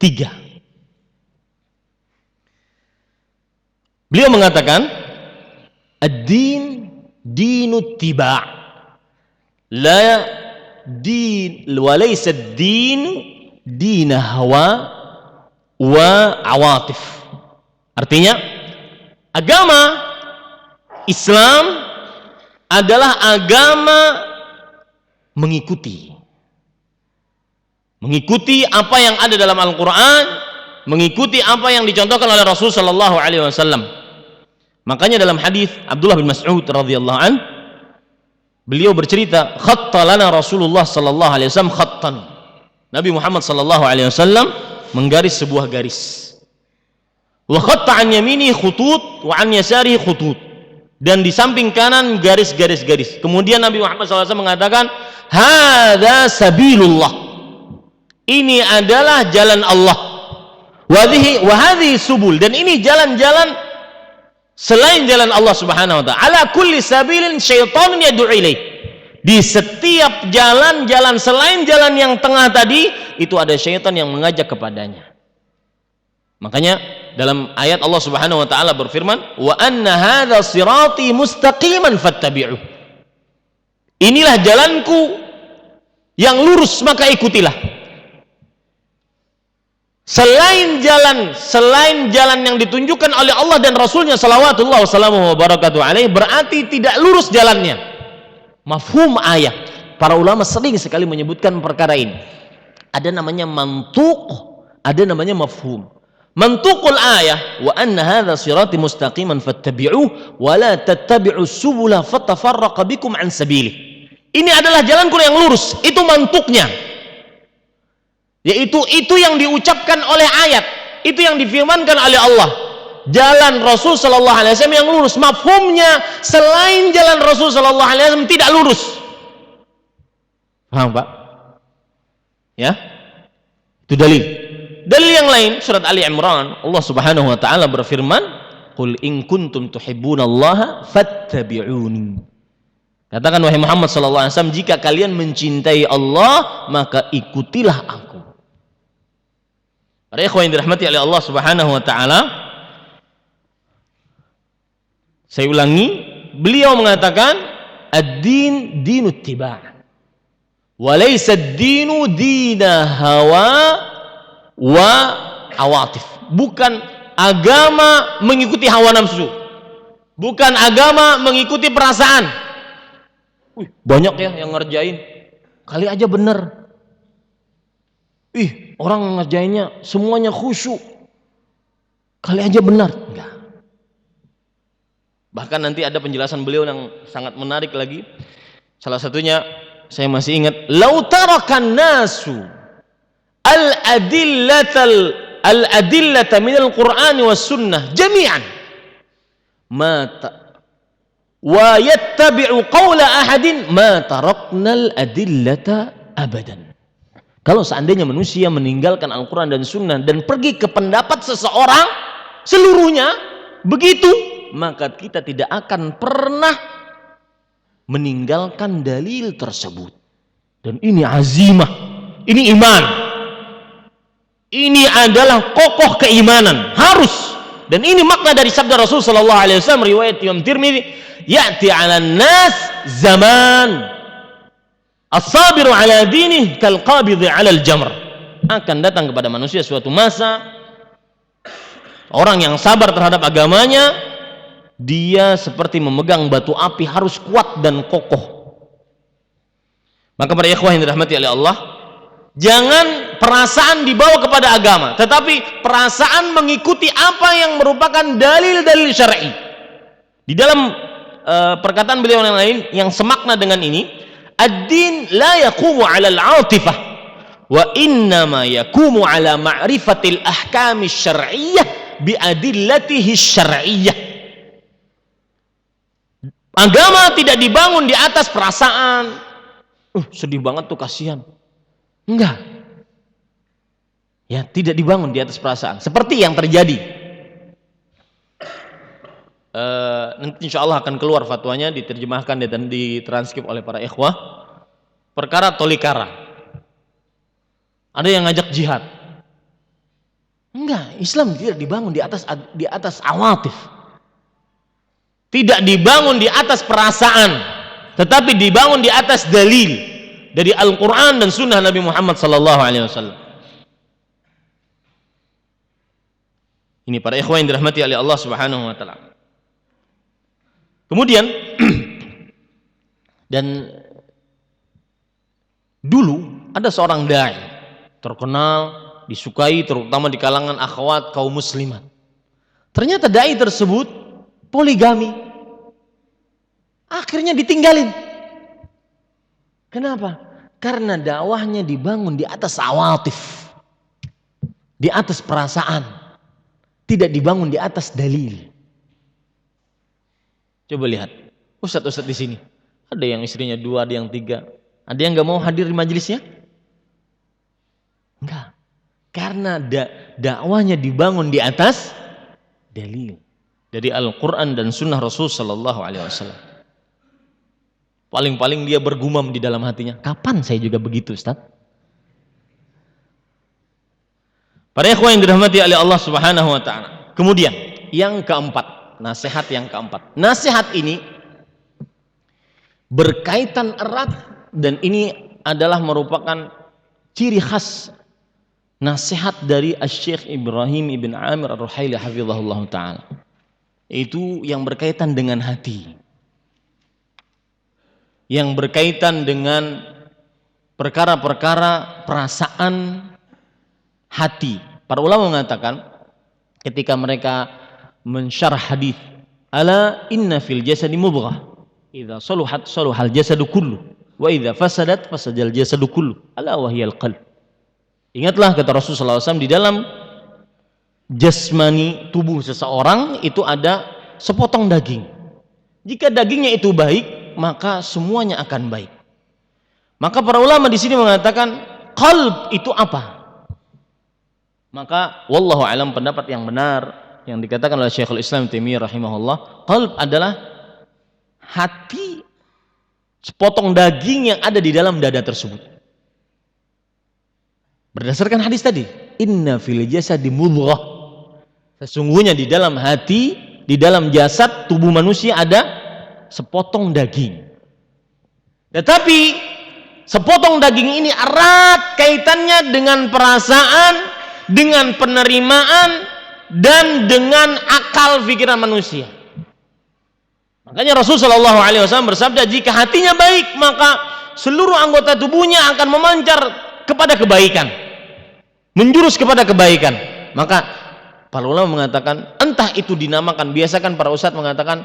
ketiga, beliau mengatakan ad-din dinut tiba', la din wa laysa ad-din din hawa wa awatif. Artinya, agama Islam adalah agama mengikuti apa yang ada dalam Al-Quran, mengikuti apa yang dicontohkan oleh Rasul sallallahu alaihi wasallam. Makanya dalam hadis Abdullah bin Mas'ud radhiyallahu an, beliau bercerita, khatta lana Rasulullah sallallahu alaihi wasallam khattan. Nabi Muhammad sallallahu alaihi wasallam menggaris sebuah garis. Wa khatta an yamini khutut wa an yasari khutut. Dan di samping kanan garis-garis-garis. Kemudian Nabi Muhammad SAW mengatakan, hadza sabilullah, ini adalah jalan Allah, wa hadhihi subul, dan ini jalan-jalan selain jalan Allah Subhanahu wa taala. Ala kulli sabilin syaitanun yad'u ilaih. Di setiap jalan-jalan selain jalan yang tengah tadi, itu ada syaitan yang mengajak kepadanya. Makanya dalam ayat Allah Subhanahu wa taala berfirman, wa anna hadza sirati mustaqiman fattabi'uh. Inilah jalanku yang lurus, maka ikutilah. Selain jalan yang ditunjukkan oleh Allah dan Rasulnya salawatullah wassalamu wa barakatuh alaih, berarti tidak lurus jalannya. Mafhum ayat. Para ulama sering sekali menyebutkan perkara ini. Ada namanya mantuq, ada namanya mafhum. Mantuqul ayah, wa anna hadza sirati mustaqiman fattabi'uh wa la tattabi'us subula fatafarraqa bikum an sabilih. Ini adalah jalanku yang lurus, itu mantuknya. Yaitu itu yang diucapkan oleh ayat, itu yang difirmankan oleh Allah. Jalan Rasul sallallahu alaihi wasallam yang lurus. Mafhumnya, selain jalan Rasul sallallahu alaihi wasallam tidak lurus. Paham, Pak? Ya? Itu dalil. Dalil yang lain, surat Ali Imran, Allah Subhanahu wa taala berfirman, "Qul in kuntum tuhibbunallaha fattabi'uni." Katakan wahai Muhammad sallallahu alaihi wasallam, jika kalian mencintai Allah, maka ikutilah aku. Para ikhwan yang dirahmati oleh Allah Subhanahu wa taala, saya ulangi, beliau mengatakan ad-din dinut tiba', wa laysa ad-dinu dina hawa wa awatif. Bukan agama mengikuti hawa nafsu, bukan agama mengikuti perasaan. Banyak ya yang ngerjain, kali aja bener. Orang ngerjainnya semuanya khusyuk, kali aja benar. Enggak. Bahkan nanti ada penjelasan beliau yang sangat menarik lagi. Salah satunya saya masih ingat, lau tarakan nasu al-adillata minal Qur'ani was sunnah jami'an wa yattabi'u qawla ahadin ma taraknal adillata abadan. Kalau seandainya manusia meninggalkan Al-Quran dan Sunnah dan pergi ke pendapat seseorang seluruhnya begitu, maka kita tidak akan pernah meninggalkan dalil tersebut. Dan ini azimah, ini iman, ini adalah kokoh keimanan, harus. Dan ini makna dari sabda Rasul sallallahu alaihi wasallam riwayat Imam Tirmidzi, ya'ti 'alan nas zaman as-sabiru 'ala dinih kal qabidhi 'alal jamr. Akan datang kepada manusia suatu masa orang yang sabar terhadap agamanya, dia seperti memegang batu api, harus kuat dan kokoh. Maka para ikhwah yang dirahmati oleh Allah, jangan perasaan dibawa kepada agama, tetapi perasaan mengikuti apa yang merupakan dalil-dalil syar'i. Di dalam perkataan beliau yang lain yang semakna dengan ini, ad-din la yaqumu 'ala al-'atifah wa innama yaqumu 'ala ma'rifatil ahkami syar'iyyah bi adillatihi syar'iyyah. Agama tidak dibangun di atas perasaan. Sedih banget tuh, kasihan. Enggak. Ya, tidak dibangun di atas perasaan. Seperti yang terjadi. Nanti insya Allah akan keluar fatwanya, diterjemahkan dan ditranskrip oleh para ikhwah. Perkara tolikara. Ada yang ngajak jihad. Enggak, Islam tidak dibangun di atas awatif. Tidak dibangun di atas perasaan, tetapi dibangun di atas dalil dari Al-Quran dan Sunnah Nabi Muhammad sallallahu alaihi wasallam. Ini para ikhwan yang dirahmati oleh Allah Subhanahu wa taala. Kemudian dan dulu ada seorang dai terkenal, disukai terutama di kalangan akhwat kaum muslimat. Ternyata dai tersebut poligami. Akhirnya ditinggalin. Kenapa? Karena dakwahnya dibangun di atas awatif, di atas perasaan, tidak dibangun di atas dalil. Coba lihat, ustadz-ustadz di sini, ada yang istrinya 2, ada yang 3, ada yang nggak mau hadir di majelisnya? Enggak, karena dakwahnya dibangun di atas dalil dari Al-Quran dan Sunnah Rasul Sallallahu Alaihi Wasallam. Paling-paling dia bergumam di dalam hatinya, kapan saya juga begitu, Ustaz? Para ikhwan yang dirahmati oleh Allah Subhanahu wa taala. Kemudian yang keempat, nasihat yang keempat. Nasihat ini berkaitan erat dan ini adalah merupakan ciri khas nasihat dari Asy-Syaikh Ibrahim ibn Amir Ar-Ruhaili hafizahullah taala. Itu yang berkaitan dengan hati, yang berkaitan dengan perkara-perkara perasaan hati. Para ulama mengatakan ketika mereka mensyarah hadis, ala inna fil jasadi mudghah idza saluhat saluhal jasadu kullu wa idza fasadat fasadal jasadu kullu ala wa hiyal qalb. Ingatlah kata Rasulullah SAW, di dalam jasmani tubuh seseorang itu ada sepotong daging. Jika dagingnya itu baik, maka semuanya akan baik. Maka para ulama di sini mengatakan qalb itu apa? Maka wallahu alam, pendapat yang benar yang dikatakan oleh Syekhul Islam Taimiyah rahimahullah, qalb adalah hati, sepotong daging yang ada di dalam dada tersebut. Berdasarkan hadis tadi, inna fil jasadi mudghah, sesungguhnya di dalam hati, di dalam jasad tubuh manusia ada sepotong daging. Tetapi sepotong daging ini erat kaitannya dengan perasaan, dengan penerimaan, dan dengan akal pikiran manusia. Makanya Rasulullah SAW bersabda, jika hatinya baik maka seluruh anggota tubuhnya akan memancar kepada kebaikan, menjurus kepada kebaikan. Maka para ulama mengatakan, entah itu dinamakan, biasakan para ustadz mengatakan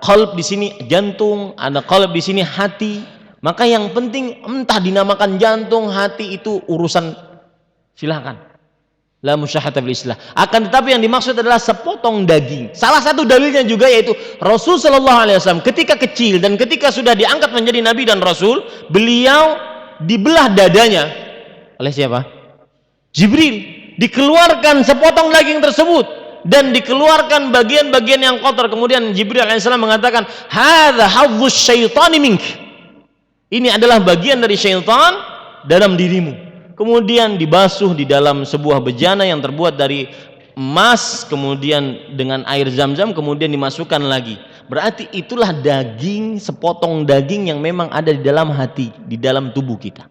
qalb di sini jantung, ada qalb di sini hati. Maka yang penting entah dinamakan jantung, hati, itu urusan silakan. La musyahata fil Islam. Akan tetapi yang dimaksud adalah sepotong daging. Salah satu dalilnya juga yaitu Rasul sallallahu alaihi wasallam ketika kecil dan ketika sudah diangkat menjadi nabi dan rasul, beliau dibelah dadanya oleh siapa? Jibril. Dikeluarkan sepotong daging tersebut dan dikeluarkan bagian-bagian yang kotor. Kemudian Jibril alaihissalam mengatakan, "Hadza hazzus syaitani mink." Ini adalah bagian dari syaitan dalam dirimu. Kemudian dibasuh di dalam sebuah bejana yang terbuat dari emas, kemudian dengan air zam-zam, kemudian dimasukkan lagi. Berarti itulah daging, sepotong daging yang memang ada di dalam hati, di dalam tubuh kita.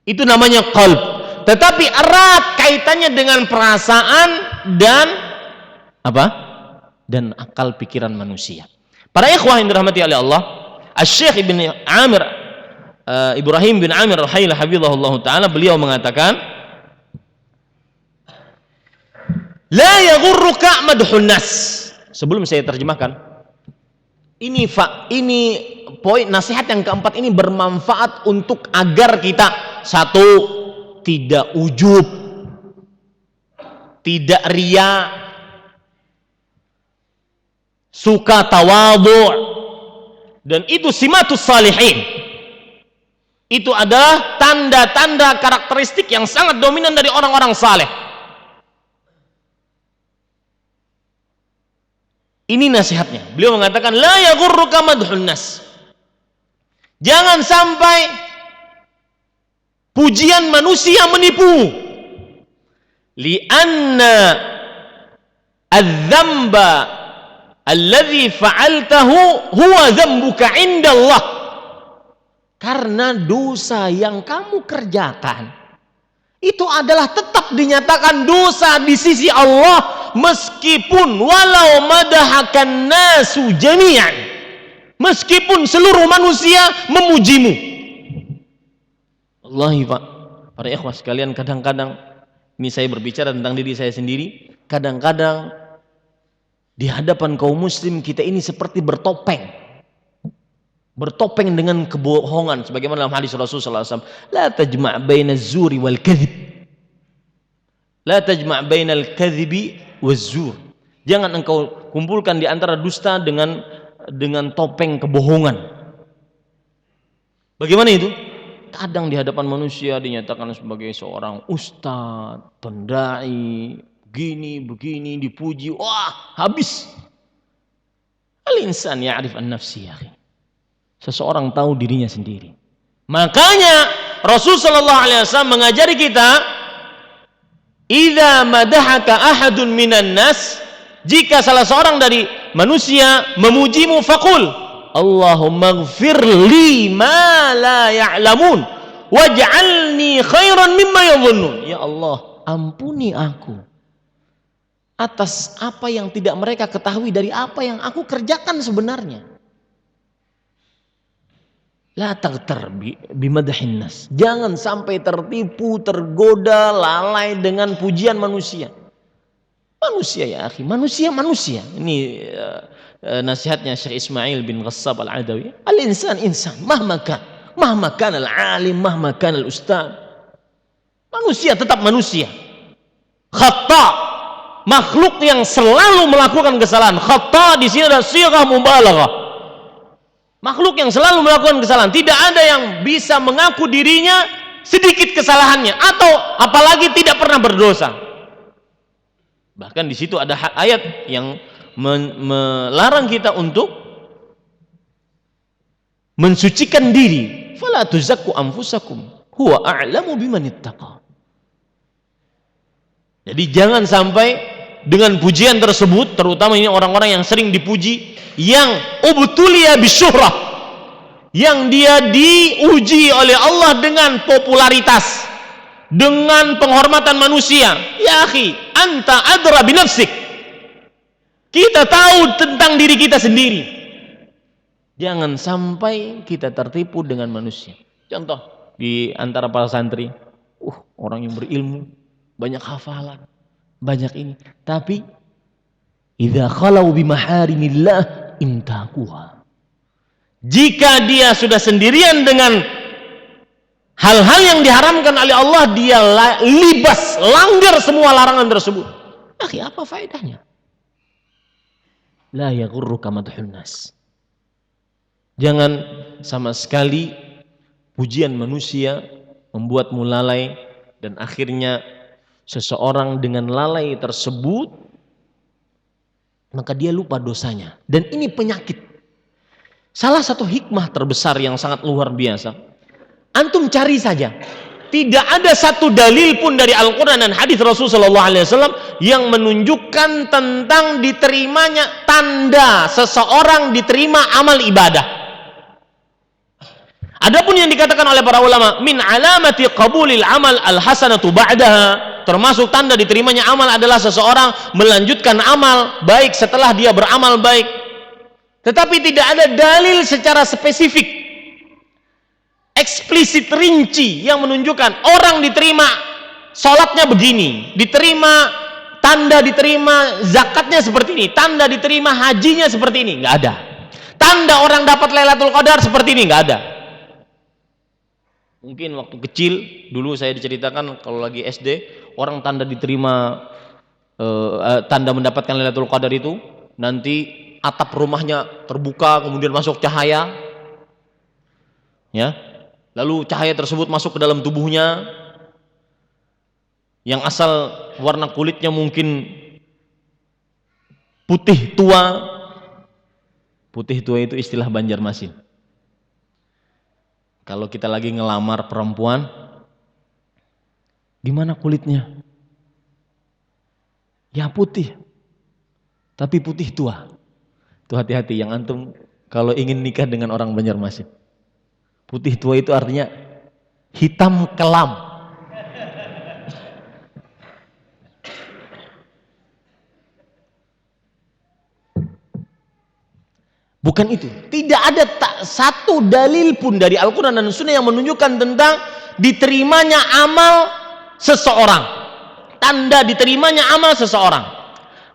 Itu namanya qalb. Tetapi erat kaitannya dengan perasaan dan apa? Dan akal pikiran manusia. Para ikhwah yang dirahmati oleh Allah, Asy-Syaikh Ibrahim bin Amir Ar-Ruhaili hafizahullah taala, beliau mengatakan, la yaghurruka madhun nas. Sebelum saya terjemahkan, ini poin nasihat yang keempat ini bermanfaat untuk agar kita, satu, tidak ujub, tidak riya, suka tawadhu', dan itu simatus salihin. Itu adalah tanda-tanda karakteristik yang sangat dominan dari orang-orang saleh. Ini nasihatnya. Beliau mengatakan, la yaghurruka madhun nas. Jangan sampai pujian manusia menipu. Li'anna adz-dzamba alladzi fa'altahu huwa dzambuka 'inda Allah. Karena dosa yang kamu kerjakan itu adalah tetap dinyatakan dosa di sisi Allah, meskipun walau madahakan nasu jami'an, meskipun seluruh manusia memujimu. Wallahi Pak, para ikhwah sekalian, kadang-kadang ini saya berbicara tentang diri saya sendiri, kadang-kadang di hadapan kaum muslim kita ini seperti bertopeng dengan kebohongan, sebagaimana dalam hadis Rasulullah SAW, la tajma' baina az-zuri wal kadhib, la tajma' baina al-kadhibi waz-zur. Jangan engkau kumpulkan di antara dusta dengan topeng kebohongan. Bagaimana itu? Kadang di hadapan manusia dinyatakan sebagai seorang ustadz, pendai, begini, dipuji, wah, habis. Al-insan ya'rif an-nafsi, ya akhi. Seseorang tahu dirinya sendiri. Makanya Rasulullah sallallahu alaihi wasallam mengajari kita, idza madahaka ahadun minan nas, jika salah seorang dari manusia memujimu, faqul Allahumma ighfir li ma la ya'lamun waj'alni khairan mimma yadhunnun. Ya Allah, ampuni aku atas apa yang tidak mereka ketahui dari apa yang aku kerjakan sebenarnya. La taghtar bimadhin nas. Jangan sampai tertipu, tergoda, lalai dengan pujian manusia. Manusia ya akhi, manusia. Ini nasihatnya Syekh Ismail bin Ghassab Al-Adawi. Al-insan insan, mahma kan al-alim, mahma kan al-ustad. Manusia tetap manusia. Khata, makhluk yang selalu melakukan kesalahan. Khata di sini adalah sighah mubalaghah. Makhluk yang selalu melakukan kesalahan. Tidak ada yang bisa mengaku dirinya sedikit kesalahannya, atau apalagi tidak pernah berdosa. Bahkan di situ ada ayat yang melarang kita untuk mensucikan diri. Fala tuzakku anfusakum huwa a'lamu biman ittaqa. Jadi jangan sampai dengan pujian tersebut, terutama ini orang-orang yang sering dipuji, yang ubtuliya bisyuhrah, yang dia diuji oleh Allah dengan popularitas, dengan penghormatan manusia. Ya akhi, anta adra binafsik. Kita tahu tentang diri kita sendiri. Jangan sampai kita tertipu dengan manusia. Contoh di antara para santri, orang yang berilmu, banyak hafalan, banyak ini, tapi idza khalau bimaharimillah intaquha. Jika dia sudah sendirian dengan hal-hal yang diharamkan oleh Allah dia libas, langgar semua larangan tersebut. Akhi, apa faedahnya? La yaghurruka madhun nas. Jangan sama sekali pujian manusia membuatmu lalai, dan akhirnya seseorang dengan lalai tersebut maka dia lupa dosanya. Dan ini penyakit. Salah satu hikmah terbesar yang sangat luar biasa, antum cari saja, tidak ada satu dalil pun dari Al-Quran dan hadis Rasulullah SAW yang menunjukkan tentang diterimanya tanda seseorang diterima amal ibadah. Adapun yang dikatakan oleh para ulama, min alamati qabulil amal al-hasanatu ba'daha, termasuk tanda diterimanya amal adalah seseorang melanjutkan amal baik setelah dia beramal baik. Tetapi tidak ada dalil secara spesifik, eksplisit, rinci yang menunjukkan orang diterima sholatnya begini, diterima tanda diterima zakatnya seperti ini, tanda diterima hajinya seperti ini. Nggak ada. Tanda orang dapat Lailatul Qadar seperti ini, nggak ada. Mungkin waktu kecil dulu saya diceritakan kalau lagi SD, orang tanda diterima tanda mendapatkan Lailatul Qadar itu nanti atap rumahnya terbuka kemudian masuk cahaya, ya, lalu cahaya tersebut masuk ke dalam tubuhnya, yang asal warna kulitnya mungkin putih tua. Putih tua itu istilah Banjarmasin. Kalau kita lagi ngelamar perempuan, gimana kulitnya? Ya putih, tapi putih tua. Itu hati-hati yang antum kalau ingin nikah dengan orang Banjarmasin. Putih tua itu artinya hitam kelam. Bukan itu. Tidak ada satu dalil pun dari Al-Quran dan Sunnah yang menunjukkan tentang diterimanya amal seseorang. Tanda diterimanya amal seseorang.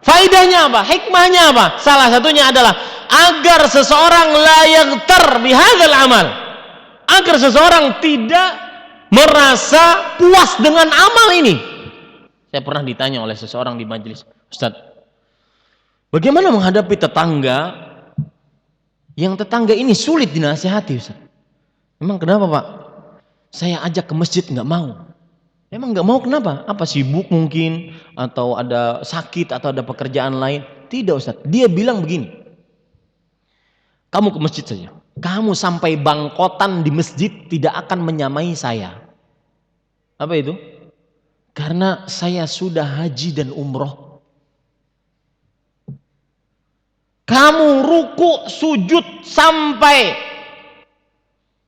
Faidahnya apa? Hikmahnya apa? Salah satunya adalah agar seseorang la yaghtar bihadzal amal. Agar seseorang tidak merasa puas dengan amal ini. Saya pernah ditanya oleh seseorang di majelis, Ustaz, bagaimana menghadapi tetangga yang tetangga ini sulit dinasihati, Ustaz? Memang kenapa, Pak? Saya ajak ke masjid nggak mau. Emang nggak mau kenapa? Apa sibuk mungkin? Atau ada sakit? Atau ada pekerjaan lain? Tidak, Ustaz. Dia bilang begini, kamu ke masjid saja, kamu sampai bangkotan di masjid tidak akan menyamai saya. Apa itu? Karena saya sudah haji dan umroh. Kamu ruku sujud sampai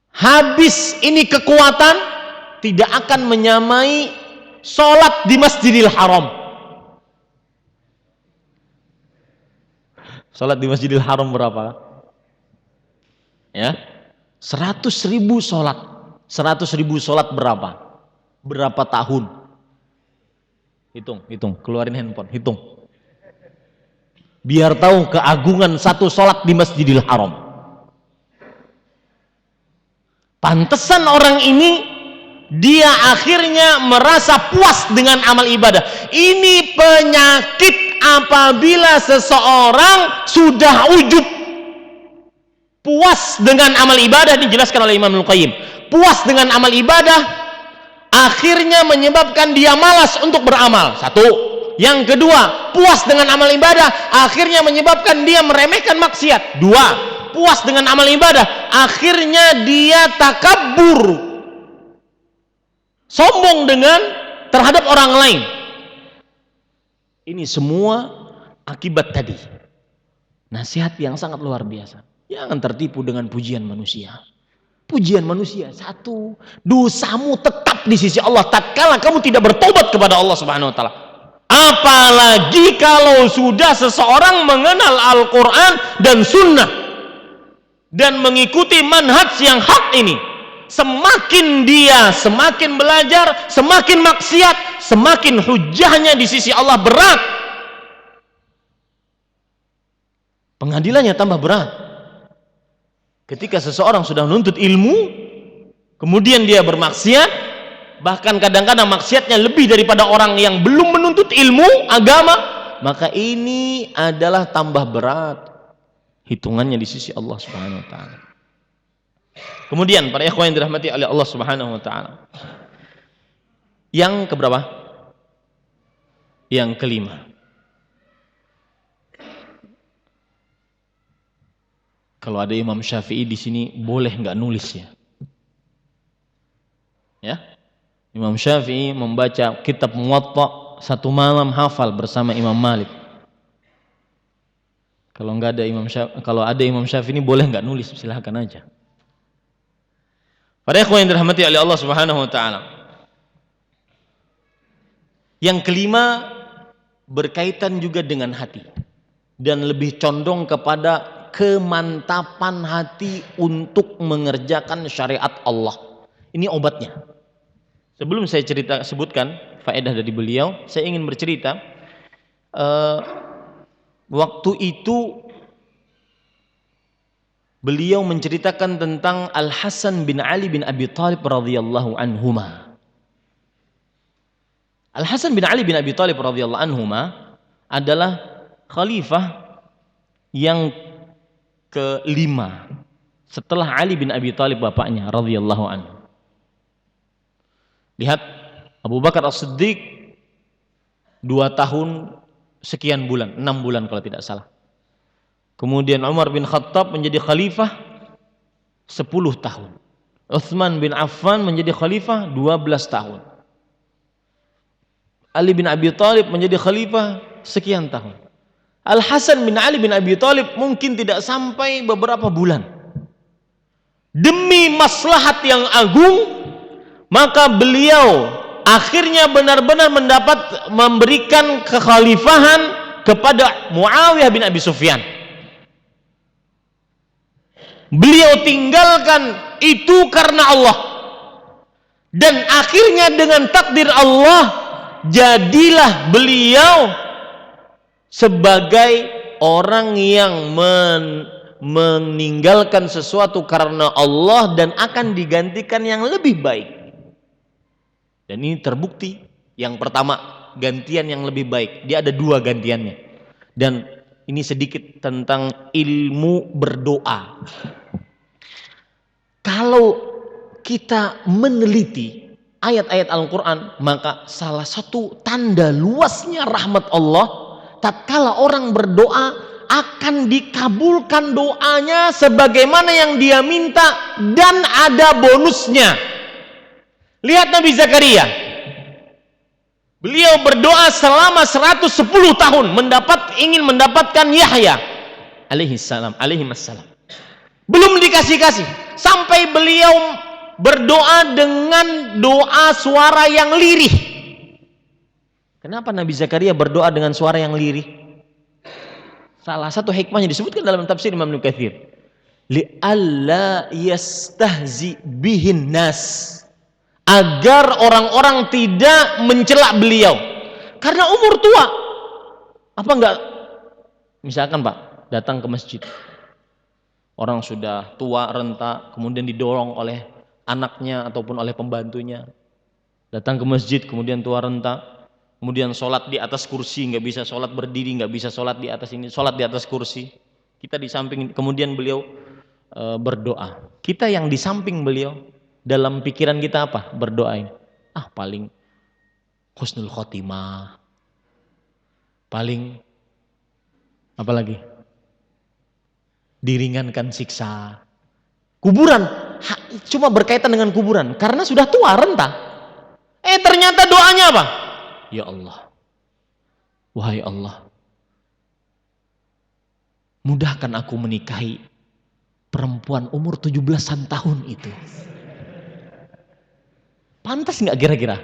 habis ini kekuatan, tidak akan menyamai sholat di Masjidil Haram. Sholat di Masjidil Haram berapa? Ya, 100.000 sholat. 100.000 sholat berapa? Berapa tahun? Hitung, keluarin handphone, hitung. Biar tahu keagungan satu sholat di Masjidil Haram. Pantesan orang ini dia akhirnya merasa puas dengan amal ibadah. Ini penyakit apabila seseorang sudah ujub. Puas dengan amal ibadah, dijelaskan oleh Imam Al-Qayyim. Puas dengan amal ibadah akhirnya menyebabkan dia malas untuk beramal. Satu. Yang kedua, puas dengan amal ibadah akhirnya menyebabkan dia meremehkan maksiat. Dua, puas dengan amal ibadah akhirnya dia takabur, sombong terhadap orang lain. Ini semua akibat tadi. Nasihat yang sangat luar biasa. Jangan tertipu dengan pujian manusia. Pujian manusia, satu, dosamu tetap di sisi Allah tatkala kamu tidak bertobat kepada Allah Subhanahu wa taala. Apalagi kalau sudah seseorang mengenal Al-Quran dan Sunnah dan mengikuti manhaj yang hak ini. Semakin dia semakin belajar, semakin maksiat, semakin hujahnya di sisi Allah berat. Pengadilannya tambah berat. Ketika seseorang sudah menuntut ilmu, kemudian dia bermaksiat, bahkan kadang-kadang maksiatnya lebih daripada orang yang belum menuntut ilmu agama, maka ini adalah tambah berat hitungannya di sisi Allah Subhanahu wa taala. Kemudian para ikhwan yang dirahmati oleh Allah Subhanahu wa taala, yang keberapa? Yang kelima. Kalau ada Imam Syafi'i di sini, boleh nggak nulis ya? Ya, Imam Syafi'i membaca kitab Muwatta satu malam hafal bersama Imam Malik. Kalau nggak ada kalau ada Imam Syafi'i ini boleh nggak nulis? Silahkan aja. Para ikhwan yang dirahmati oleh Allah Subhanahu wa taala. Yang kelima berkaitan juga dengan hati dan lebih condong kepada kemantapan hati untuk mengerjakan syariat Allah. Ini obatnya. Sebelum saya sebutkan faedah dari beliau, saya ingin bercerita. Waktu itu beliau menceritakan tentang Al-Hasan bin Ali bin Abi Thalib radhiyallahu anhuma. Al-Hasan bin Ali bin Abi Thalib radhiyallahu anhuma adalah khalifah yang kelima setelah Ali bin Abi Thalib bapaknya radhiyallahu anhu. Lihat, Abu Bakar As-Siddiq 2 tahun sekian bulan, 6 bulan kalau tidak salah. Kemudian Umar bin Khattab menjadi khalifah 10 tahun. Utsman bin Affan menjadi khalifah 12 tahun. Ali bin Abi Thalib menjadi khalifah sekian tahun. Al-Hasan bin Ali bin Abi Thalib mungkin tidak sampai beberapa bulan. Demi maslahat yang agung, maka beliau akhirnya benar-benar memberikan kekhalifahan kepada Muawiyah bin Abi Sufyan. Beliau tinggalkan itu karena Allah. Dan akhirnya dengan takdir Allah, jadilah beliau sebagai orang yang meninggalkan sesuatu karena Allah dan akan digantikan yang lebih baik. Dan ini terbukti. Yang pertama, gantian yang lebih baik. Dia ada 2 gantiannya. Dan ini sedikit tentang ilmu berdoa. Kalau kita meneliti ayat-ayat Al-Quran, maka salah satu tanda luasnya rahmat Allah, tatkala orang berdoa akan dikabulkan doanya sebagaimana yang dia minta dan ada bonusnya. Lihat Nabi Zakaria, beliau berdoa selama 110 tahun ingin mendapatkan Yahya alaihi salam. Belum dikasih-kasih sampai beliau berdoa dengan doa suara yang lirih. Kenapa Nabi Zakaria berdoa dengan suara yang lirih? Salah satu hikmahnya disebutkan dalam tafsir Imam Ibnu Katsir. Li'alla yastahzi bihin nas. Agar orang-orang tidak mencela beliau. Karena umur tua. Apa enggak? Misalkan Pak, datang ke masjid. Orang sudah tua, renta, kemudian didorong oleh anaknya ataupun oleh pembantunya. Datang ke masjid, kemudian tua renta. Kemudian sholat di atas kursi, nggak bisa sholat berdiri, nggak bisa sholat di atas ini, sholat di atas kursi. Kita di samping, kemudian beliau berdoa. Kita yang di samping beliau, dalam pikiran kita apa? Berdoa ini. Paling husnul khotimah. Paling apa lagi? Diringankan siksa. Kuburan, cuma berkaitan dengan kuburan, karena sudah tua renta. Ternyata doanya apa? Ya Allah, wahai Allah, mudahkan aku menikahi perempuan umur 17-an tahun itu. Pantas nggak kira-kira?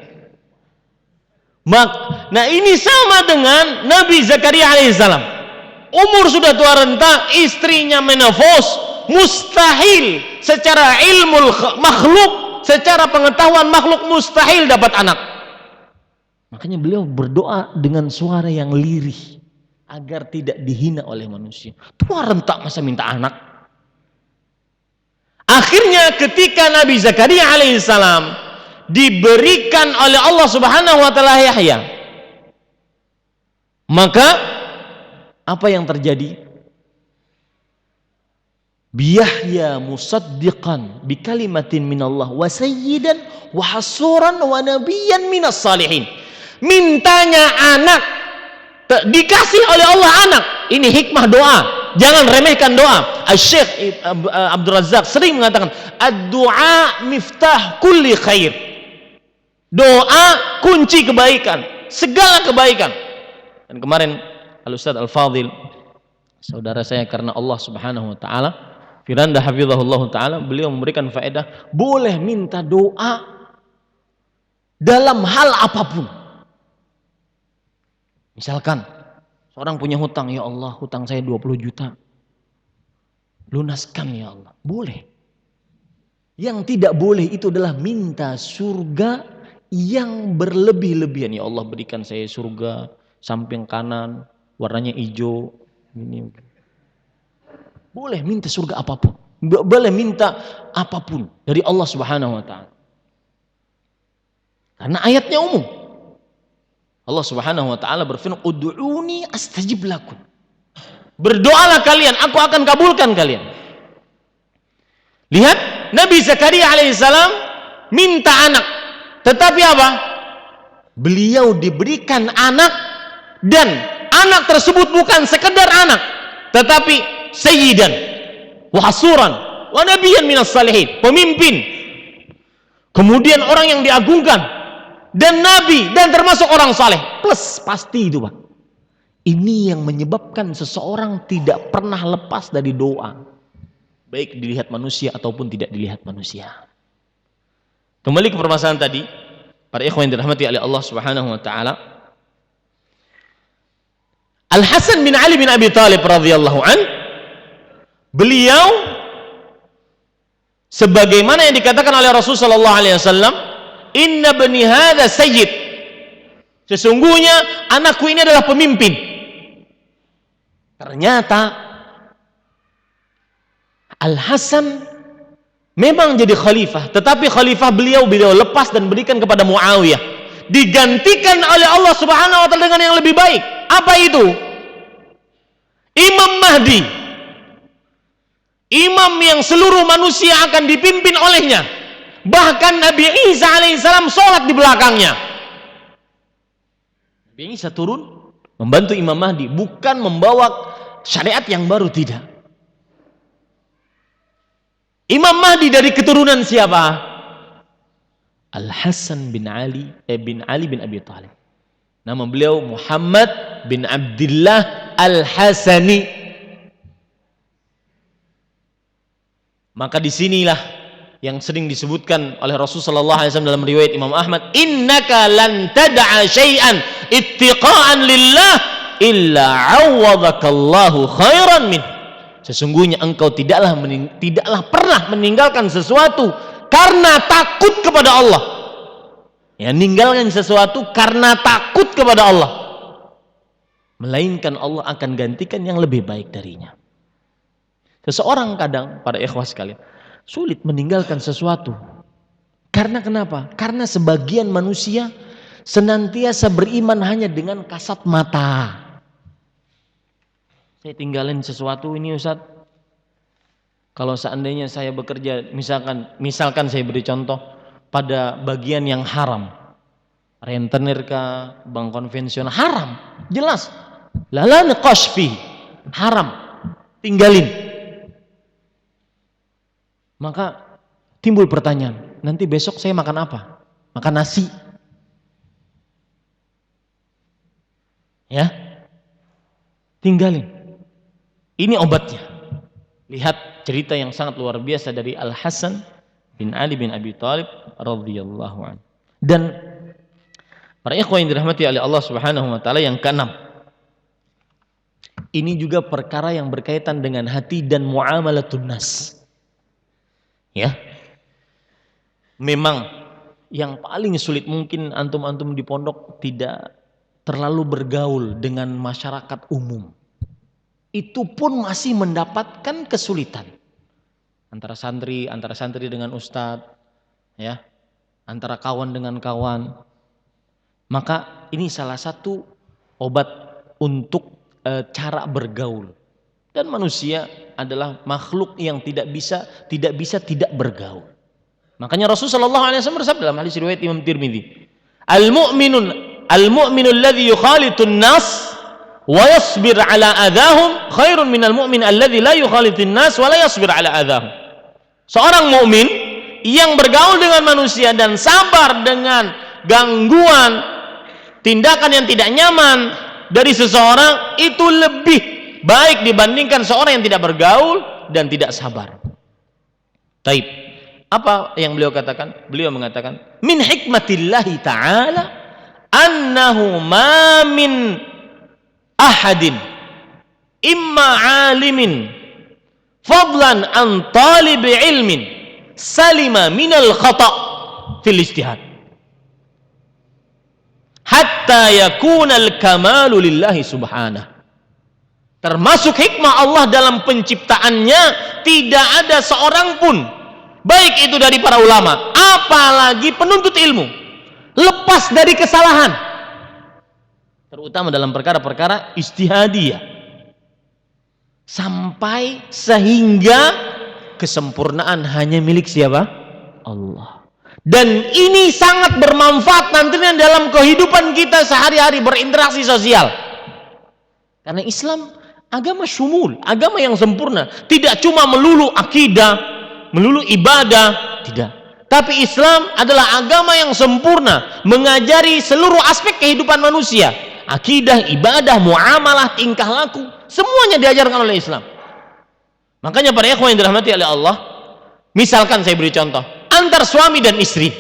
Nah ini sama dengan Nabi Zakaria alaihissalam. Umur sudah tua renta, istrinya menopause, mustahil secara ilmu makhluk, secara pengetahuan makhluk mustahil dapat anak. Makanya beliau berdoa dengan suara yang lirih agar tidak dihina oleh manusia. Tua renta masa minta anak? Akhirnya ketika Nabi Zakaria alaihissalam diberikan oleh Allah Subhanahu wa taala Yahya, maka apa yang terjadi? Biyahya musaddiqan bikalimatin minallah wa sayyidan wa hasuran wa nabiyyan minas salihin. Mintanya anak, dikasih oleh Allah anak. Ini hikmah doa. Jangan remehkan doa. Syekh Abdul Razak sering mengatakan, ad-du'a miftah kulli khair. Doa kunci kebaikan, segala kebaikan. Dan kemarin Al-Ustaz Al-Fadhil, saudara saya karena Allah Subhanahu wa taala, Firanda hafizahullah taala, beliau memberikan faedah boleh minta doa dalam hal apapun. Misalkan seorang punya hutang, ya Allah, hutang saya 20 juta. Lunaskan ya Allah. Boleh. Yang tidak boleh itu adalah minta surga yang berlebih-lebihan. Ya Allah, berikan saya surga samping kanan warnanya hijau. Ini boleh minta surga apapun. Boleh minta apapun dari Allah Subhanahu wa taala. Karena ayatnya umum. Allah Subhanahu wa taala berfirman, "Ud'uni astajib lakum." Berdoalah kalian, aku akan kabulkan kalian. Lihat, Nabi Zakaria alaihissalam minta anak. Tetapi apa? Beliau diberikan anak, dan anak tersebut bukan sekedar anak, tetapi sayyidan wa hasuran wa nabiyyan minas salihin, pemimpin, kemudian orang yang diagungkan, dan nabi, dan termasuk orang saleh. Plus pasti itu, Pak. Ini yang menyebabkan seseorang tidak pernah lepas dari doa, baik dilihat manusia ataupun tidak dilihat manusia. Kembali ke permasalahan tadi, para ikhwan yang dirahmati oleh Allah Subhanahu wa taala, Al-Hasan bin Ali bin Abi Thalib radhiyallahu an, beliau sebagaimana yang dikatakan oleh Rasulullah sallallahu alaihi wasallam, inna bani hadza sayyid, sesungguhnya anakku ini adalah pemimpin. Ternyata Al-Hasan memang jadi khalifah, tetapi khalifah beliau lepas dan berikan kepada Muawiyah, digantikan oleh Allah Subhanahu wa taala dengan yang lebih baik. Apa itu? Imam Mahdi, imam yang seluruh manusia akan dipimpin olehnya. Bahkan Nabi Isa alaihissalam sholat di belakangnya. Nabi Isa turun membantu Imam Mahdi, bukan membawa syariat yang baru, tidak. Imam Mahdi dari keturunan siapa? Al-Hasan bin Ali bin Abi Thalib. Nama beliau Muhammad bin Abdullah Al-Hasani. Maka disinilah yang sering disebutkan oleh Rasulullah SAW dalam riwayat Imam Ahmad, innaka lan tad'a syai'an ittiqa'an lillah illa 'awwadhakallahu khairan min. Sesungguhnya engkau tidaklah pernah meninggalkan sesuatu karena takut kepada Allah. Ya, meninggalkan sesuatu karena takut kepada Allah, melainkan Allah akan gantikan yang lebih baik darinya. Seseorang kadang, para ikhwah sekalian, sulit meninggalkan sesuatu. Karena kenapa? Karena sebagian manusia senantiasa beriman hanya dengan kasat mata. Saya tinggalin sesuatu ini, Ustaz. Kalau seandainya saya bekerja, misalkan saya beri contoh, pada bagian yang haram, rentenir kah, bank konvensional, haram, jelas. La niqash fi, haram, tinggalin. Maka timbul pertanyaan, nanti besok saya makan apa? Makan nasi. Ya, tinggalin. Ini obatnya. Lihat cerita yang sangat luar biasa dari Al-Hasan bin Ali bin Abi Thalib radhiyallahu anhu. Dan para ikhwan yang dirahmati oleh Allah Subhanahu wa taala, yang keenam, ini juga perkara yang berkaitan dengan hati dan muamalatun nas. Ya. Memang yang paling sulit mungkin antum-antum di pondok tidak terlalu bergaul dengan masyarakat umum. Itu pun masih mendapatkan kesulitan. antara santri dengan ustadz, ya, antara kawan dengan kawan. Maka ini salah satu obat untuk cara bergaul. Dan manusia adalah makhluk yang tidak bisa tidak bergaul. Makanya Rasulullah SAW bersabda dalam hadis riwayat Imam Tirmidzi, al-mu'minu alladhi yukhalitun nas wa yasbir ala adahum khairun minal mu'min alladhi la yukhalitun nas wa la yasbir ala adahum. Seorang mukmin yang bergaul dengan manusia dan sabar dengan gangguan tindakan yang tidak nyaman dari seseorang itu lebih baik dibandingkan seorang yang tidak bergaul dan tidak sabar. Taib. Apa yang beliau katakan? Beliau mengatakan, min hikmatillahi ta'ala annahu ma min ahadin imma alimin fadlan an talibi ilmin salima minal khata' fil ijtihad hatta yakunal kamalu lillahi subhanahu. Termasuk hikmah Allah dalam penciptaannya, tidak ada seorang pun, baik itu dari para ulama apalagi penuntut ilmu, lepas dari kesalahan, terutama dalam perkara-perkara ijtihadiyah, sampai sehingga kesempurnaan hanya milik siapa? Allah. Dan ini sangat bermanfaat nantinya dalam kehidupan kita sehari-hari berinteraksi sosial. Karena Islam agama syumul, agama yang sempurna, tidak cuma melulu akidah, melulu ibadah, tidak. Tapi Islam adalah agama yang sempurna, mengajari seluruh aspek kehidupan manusia, akidah, ibadah, muamalah, tingkah laku, semuanya diajarkan oleh Islam. Makanya para ikhwan yang dirahmati oleh Allah, misalkan saya beri contoh, antar suami dan istri,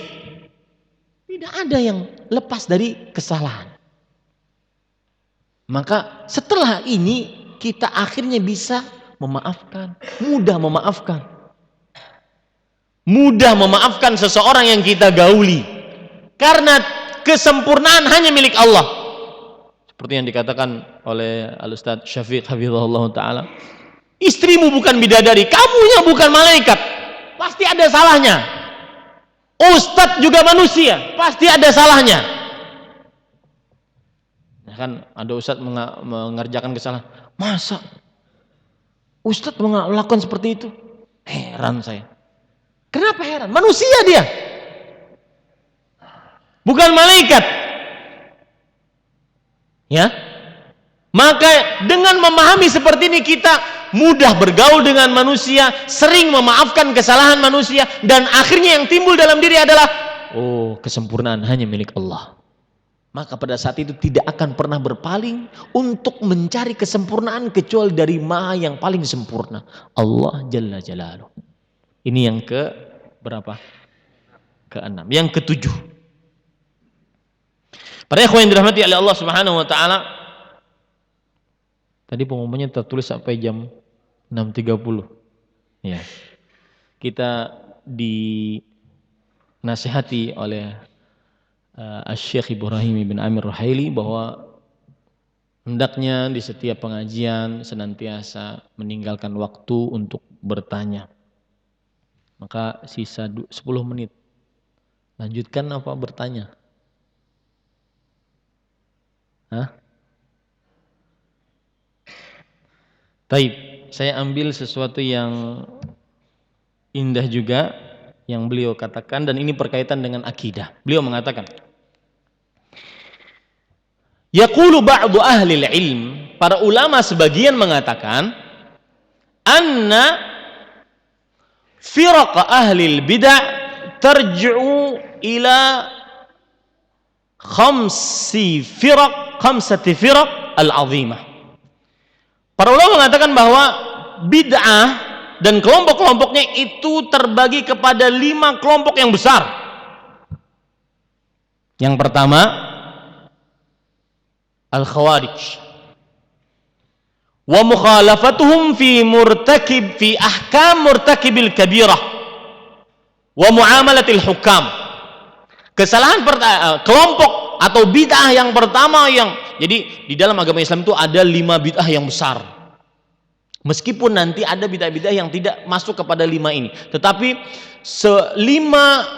tidak ada yang lepas dari kesalahan. Maka setelah ini kita akhirnya bisa memaafkan, mudah memaafkan seseorang yang kita gauli, karena kesempurnaan hanya milik Allah. Seperti yang dikatakan oleh Al-Ustadz Syafiq hafizahullah ta'ala, istrimu bukan bidadari, kamunya bukan malaikat, pasti ada salahnya. Ustadz juga manusia, pasti ada salahnya. Nah, kan ada ustadz mengerjakan kesalahan, masa ustadz melakukan seperti itu? Heran saya. Kenapa heran? Manusia dia, bukan malaikat. Ya, maka dengan memahami seperti ini kita mudah bergaul dengan manusia, sering memaafkan kesalahan manusia, dan akhirnya yang timbul dalam diri adalah, oh, kesempurnaan hanya milik Allah. Maka pada saat itu tidak akan pernah berpaling untuk mencari kesempurnaan kecuali dari Maha yang paling sempurna, Allah Jalla Jalaluh. Ini yang ke berapa? Ke-6. Yang ke-7. Para ikhwan yang dirahmati oleh Allah Subhanahu wa taala, tadi pengumumannya tertulis sampai jam 6.30. Ya. Kita dinasihati oleh Syekh Ibrahim bin Amir Ruhaili bahwa hendaknya di setiap pengajian senantiasa meninggalkan waktu untuk bertanya. Maka sisa 10 menit. Lanjutkan apa bertanya? Hah? Taib, saya ambil sesuatu yang indah juga yang beliau katakan, dan ini berkaitan dengan akidah. Beliau mengatakan, yaqulu ba'du ahli ilm, para ulama sebagian mengatakan, anna firaq ahli bid'ah tarji'u ila khamsati firaq al-azimah. Para ulama mengatakan bahwa bid'ah dan kelompok-kelompoknya itu terbagi kepada 5 kelompok yang besar. Yang pertama, al-khawarij wa mukhalafatuhum fi ahkam murtakibil kabirah wa muamalatil hukam. Kesalahan kelompok atau bid'ah yang pertama, yang jadi di dalam agama Islam itu ada 5 bid'ah yang besar. Meskipun nanti ada bid'ah-bid'ah yang tidak masuk kepada 5 ini, tetapi 5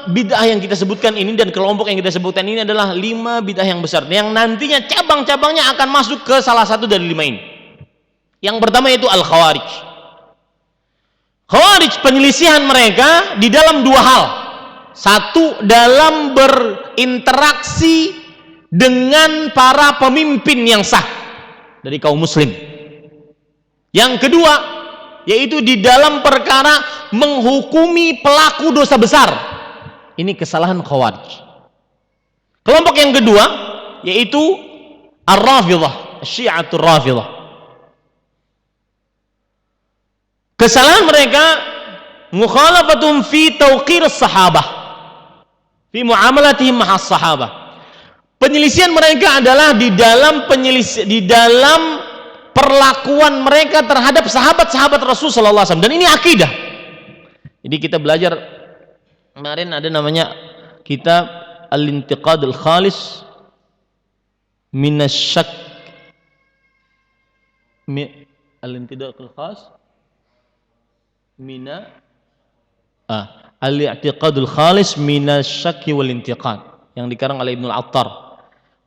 bid'ah yang kita sebutkan ini dan kelompok yang kita sebutkan ini adalah 5 bid'ah yang besar yang nantinya cabang-cabangnya akan masuk ke salah satu dari 5 ini. Yang pertama yaitu Al-Khawarij. Khawarij, penyelisihan mereka di dalam 2 hal. Satu, dalam berinteraksi dengan para pemimpin yang sah dari kaum muslim. Yang kedua, yaitu di dalam perkara menghukumi pelaku dosa besar. Ini kesalahan Khawarij. Kelompok yang kedua, yaitu Ar-Rafidhah, Syi'atul Rafidhah. Kesalahan mereka, mukhalafatun fi tauqir sahabah, fi muamalatihim ma'as sahabah. Penyelisihan mereka adalah di dalam perlakuan mereka terhadap sahabat-sahabat Rasul sallallahu alaihi wasallam, dan ini akidah. Jadi kita belajar kemarin ada namanya kitab Al-Intiqadul Khalis minasyak, Al-Intiqadul Khalis Al-I'tiqadul Khalis minasyakki wal intiqad, yang dikarang oleh Ibnu Attar,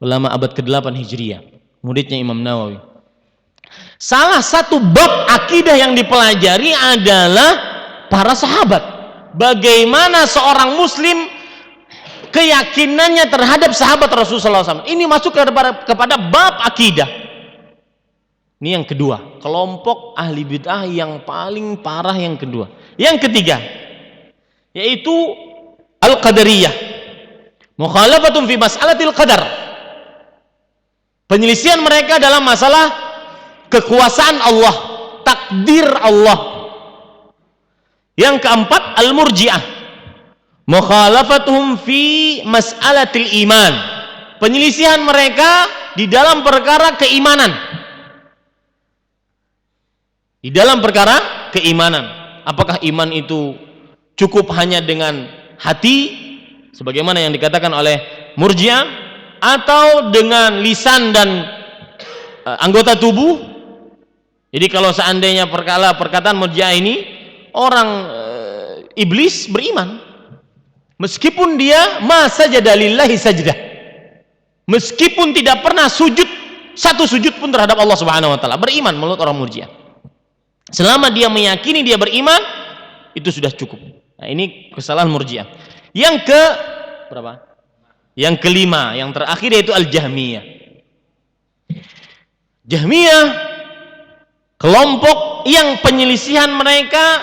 ulama abad ke-8 Hijriah, muridnya Imam Nawawi. Salah satu bab akidah yang dipelajari adalah para sahabat. Bagaimana seorang muslim keyakinannya terhadap sahabat Rasulullah SAW. Ini masuk kepada bab akidah. Ini yang kedua, kelompok ahli bid'ah yang paling parah yang kedua. Yang ketiga, yaitu Al-Qadariyah. Mukhalafatun fi mas'alatil qadar. Penyelisihan mereka dalam masalah kekuasaan Allah, takdir Allah. Yang keempat, Al-Murji'ah. Mukhalafatuhum fi mas'alatil iman. Penyelisihan mereka di dalam perkara keimanan. Di dalam perkara keimanan. Apakah iman itu cukup hanya dengan hati sebagaimana yang dikatakan oleh Murji'ah, atau dengan lisan dan anggota tubuh? Jadi kalau seandainya perkataan Murji'ah ini, orang iblis beriman meskipun dia ma sajada lillahi sajdah, meskipun tidak pernah sujud satu sujud pun terhadap Allah Subhanahu wa taala, beriman menurut orang Murji'ah. Selama dia meyakini dia beriman, itu sudah cukup. Nah, ini kesalahan Murji'ah. Yang ke berapa? Yang kelima, yang terakhir, yaitu Al-Jahmiyah. Jahmiyah, kelompok yang penyelisihan mereka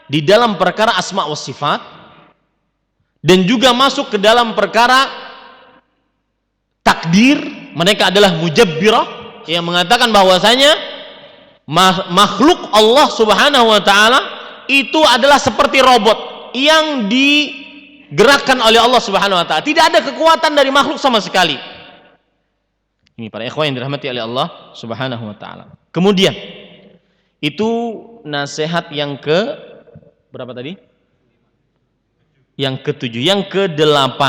di dalam perkara asma wa sifat, dan juga masuk ke dalam perkara takdir. Mereka adalah mujabbirah, yang mengatakan bahwasanya makhluk Allah Subhanahu wa taala itu adalah seperti robot yang digerakkan oleh Allah Subhanahu wa taala. Tidak ada kekuatan dari makhluk sama sekali. Ini para ikhwan yang dirahmati oleh Allah Subhanahu wa taala. Kemudian itu nasihat yang ke berapa tadi? Yang ke-7, yang ke-8.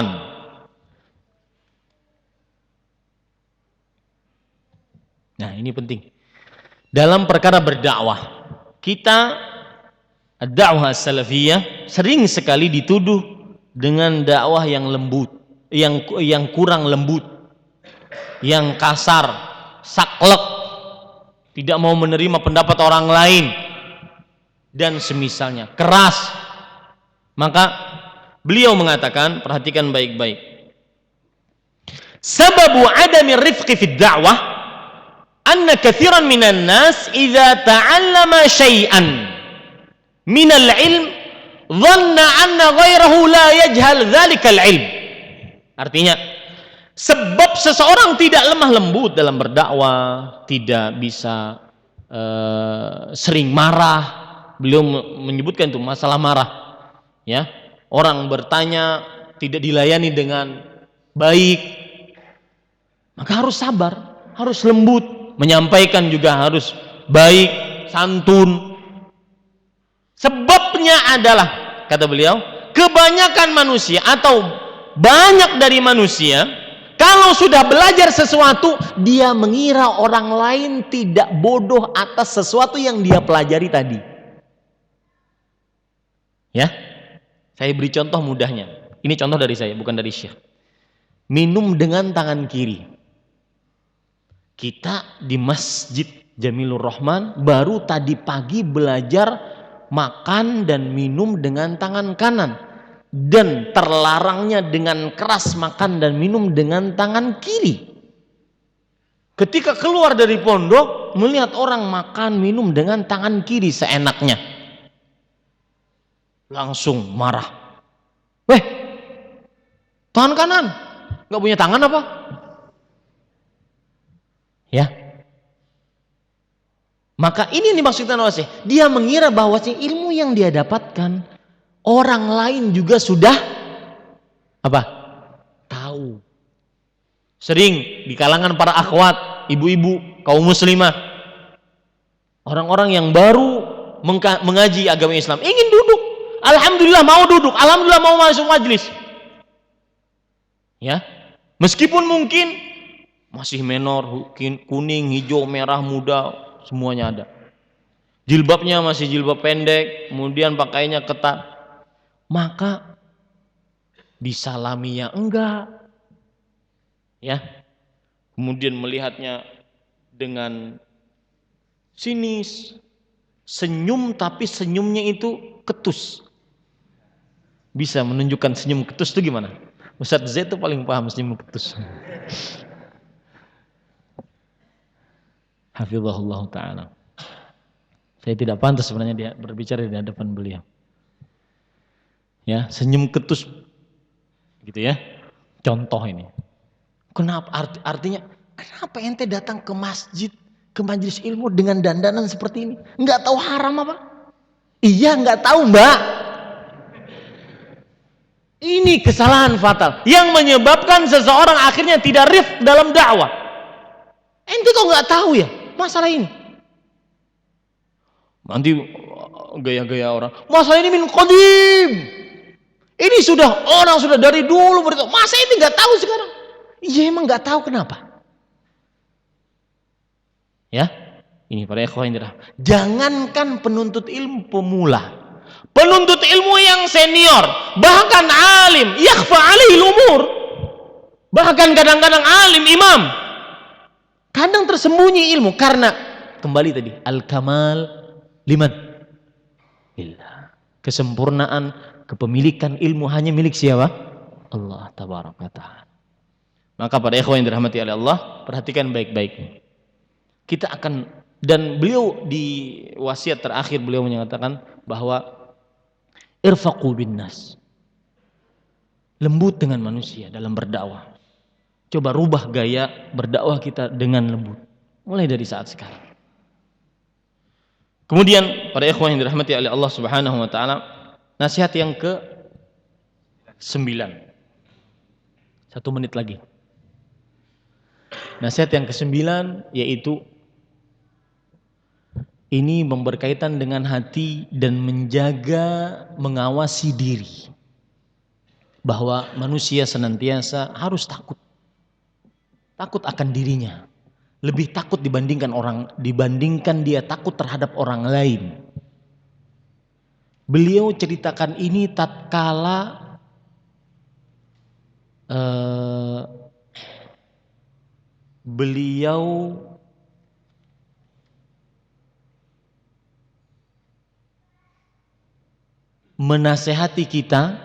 Nah, ini penting. Dalam perkara berdakwah, kita ad-da'wah salafiyah sering sekali dituduh dengan dakwah yang lembut, yang kurang lembut, yang kasar, saklek, tidak mau menerima pendapat orang lain, dan semisalnya, keras. Maka beliau mengatakan, perhatikan baik-baik, sababu adami rifqi fid da'wah anna katsiran minan nas idza ta'allama syai'an minal ilm dhanna anna ghairahu la yajhal dzalikal ilm. Artinya, sebab seseorang tidak lemah lembut dalam berdakwah, tidak bisa sering marah. Beliau menyebutkan itu masalah marah, ya. Orang bertanya tidak dilayani dengan baik, maka harus sabar, harus lembut, menyampaikan juga harus baik, santun. Sebabnya adalah, kata beliau, kebanyakan manusia atau banyak dari manusia Kalau sudah belajar sesuatu, dia mengira orang lain tidak bodoh atas sesuatu yang dia pelajari tadi. Ya, saya beri contoh mudahnya. Ini contoh dari saya, bukan dari Syekh. Minum dengan tangan kiri. Kita di Masjid Jamilur Rahman baru tadi pagi belajar makan dan minum dengan tangan kanan, dan terlarangnya dengan keras makan dan minum dengan tangan kiri. Ketika keluar dari pondok, melihat orang makan minum dengan tangan kiri seenaknya, langsung marah. Weh, tangan kanan, nggak punya tangan apa? Ya. Maka ini dimaksudkan oleh Syekh. Dia mengira bahwa ilmu yang dia dapatkan orang lain juga sudah apa? Tahu. Sering di kalangan para akhwat, ibu-ibu, kaum muslimah, orang-orang yang baru mengaji agama Islam, ingin duduk. Alhamdulillah mau duduk, alhamdulillah mau masuk majlis. Ya. Meskipun mungkin masih menor, kuning, hijau, merah, muda, semuanya ada. Jilbabnya masih jilbab pendek, kemudian pakainya ketat. Maka disalaminya enggak. Ya. Kemudian melihatnya dengan sinis. Senyum, tapi senyumnya itu ketus. Bisa menunjukkan senyum ketus itu gimana? Ustadz Z itu paling paham senyum ketus. Hafizahullah ta'ala. Saya tidak pantas sebenarnya dia berbicara di hadapan beliau. Ya, senyum ketus gitu ya. Contoh ini. Kenapa artinya kenapa ente datang ke masjid, ke majelis ilmu dengan dandanan seperti ini? Enggak tahu haram apa? Iya, enggak tahu, Mbak. Ini kesalahan fatal yang menyebabkan seseorang akhirnya tidak rifq dalam dakwah. Ente kok enggak tahu ya masalah ini? Nanti gaya-gaya orang, masalah ini min qadim. Ini orang sudah dari dulu beritahu. Masa ini nggak tahu sekarang? Iya, emang nggak tahu kenapa? Ya, ini para ikhwan yang dirahmati. Jangankan penuntut ilmu pemula, penuntut ilmu yang senior, bahkan alim, yakhfa alaihil umur. Bahkan kadang-kadang alim, imam, kadang tersembunyi ilmu karena kembali tadi al-kamal liman billah. Kesempurnaan, kepemilikan ilmu hanya milik siapa? Allah tabaraka ta'ala. Maka pada ikhwan yang dirahmati oleh Allah, perhatikan baik-baik. Kita akan, dan beliau di wasiat terakhir beliau menyatakan bahwa irfaqu bin nas. Lembut dengan manusia dalam berdakwah. Coba rubah gaya berdakwah kita dengan lembut. Mulai dari saat sekarang. Kemudian para ikhwan yang dirahmati oleh Allah Subhanahu wa taala, nasihat yang ke-9. 1 menit lagi. Nasihat yang ke-9 yaitu ini berkaitan dengan hati dan menjaga, mengawasi diri. Bahwa manusia senantiasa harus takut. Takut akan dirinya. Lebih takut dibandingkan dia takut terhadap orang lain. Beliau ceritakan ini tatkala beliau menasehati kita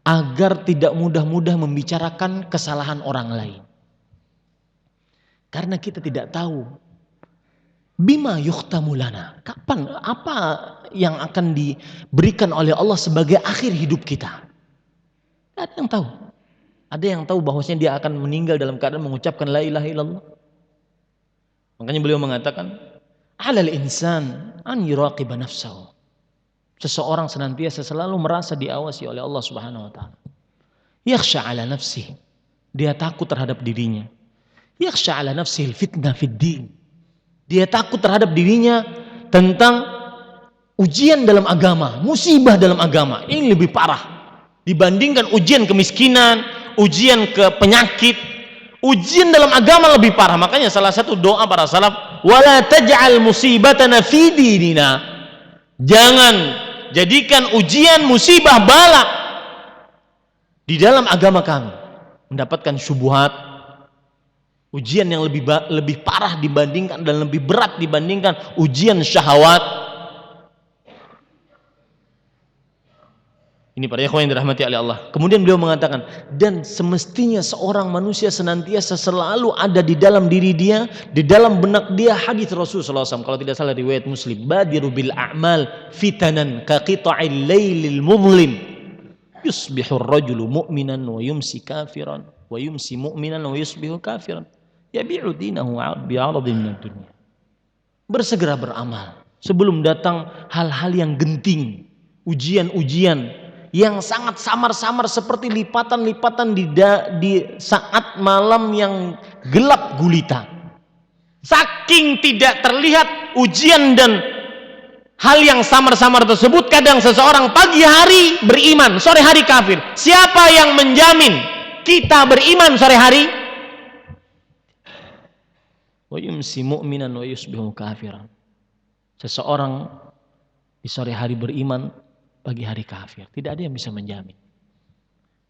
agar tidak mudah-mudah membicarakan kesalahan orang lain. Karena kita tidak tahu bima yukhtamu lana, kapan, apa yang akan diberikan oleh Allah sebagai akhir hidup kita. Ada yang tahu. Ada yang tahu bahwasanya dia akan meninggal dalam keadaan mengucapkan la ilaha illallah. Makanya beliau mengatakan, alal insan an yuraqiba nafsahu. Seseorang senantiasa selalu merasa diawasi oleh Allah Subhanahu wa taala. Yakhsha ala nafsihi. Dia takut terhadap dirinya. Yakhsha ala nafsihi fitnah fid din. Dia takut terhadap dirinya tentang ujian dalam agama, musibah dalam agama. Ini lebih parah dibandingkan ujian kemiskinan, ujian ke penyakit. Ujian dalam agama lebih parah. Makanya salah satu doa para salaf, wala taj'al musibatana fi dinina. Jangan jadikan ujian, musibah, bala di dalam agama kami. Mendapatkan syubhat, ujian yang lebih parah dibandingkan dan lebih berat dibandingkan ujian syahwat. Ini para ikhwan yang dirahmati oleh Allah. Kemudian beliau mengatakan, dan semestinya seorang manusia senantiasa selalu ada di dalam diri dia, di dalam benak dia hadis Rasulullah SAW. Kalau tidak salah riwayat Muslim, badiru bil a'mal fitanan ka qita'il lailil mudlim yusbihu ar-rajulu mu'minan wa yumsi kafiran wa yumsi mu'minan wa yusbihu kafiran yabi'u dinahu bi'aradin minad dunya. Bersegera beramal sebelum datang hal-hal yang genting, ujian-ujian yang sangat samar-samar seperti lipatan-lipatan di saat malam yang gelap gulita. Saking tidak terlihat ujian dan hal yang samar-samar tersebut, kadang seseorang pagi hari beriman, sore hari kafir. Siapa yang menjamin kita beriman sore hari? Wa yumsi mu'minan wa yusbihu kafiran. Seseorang di sore hari beriman, pagi hari kafir. Tidak ada yang bisa menjamin.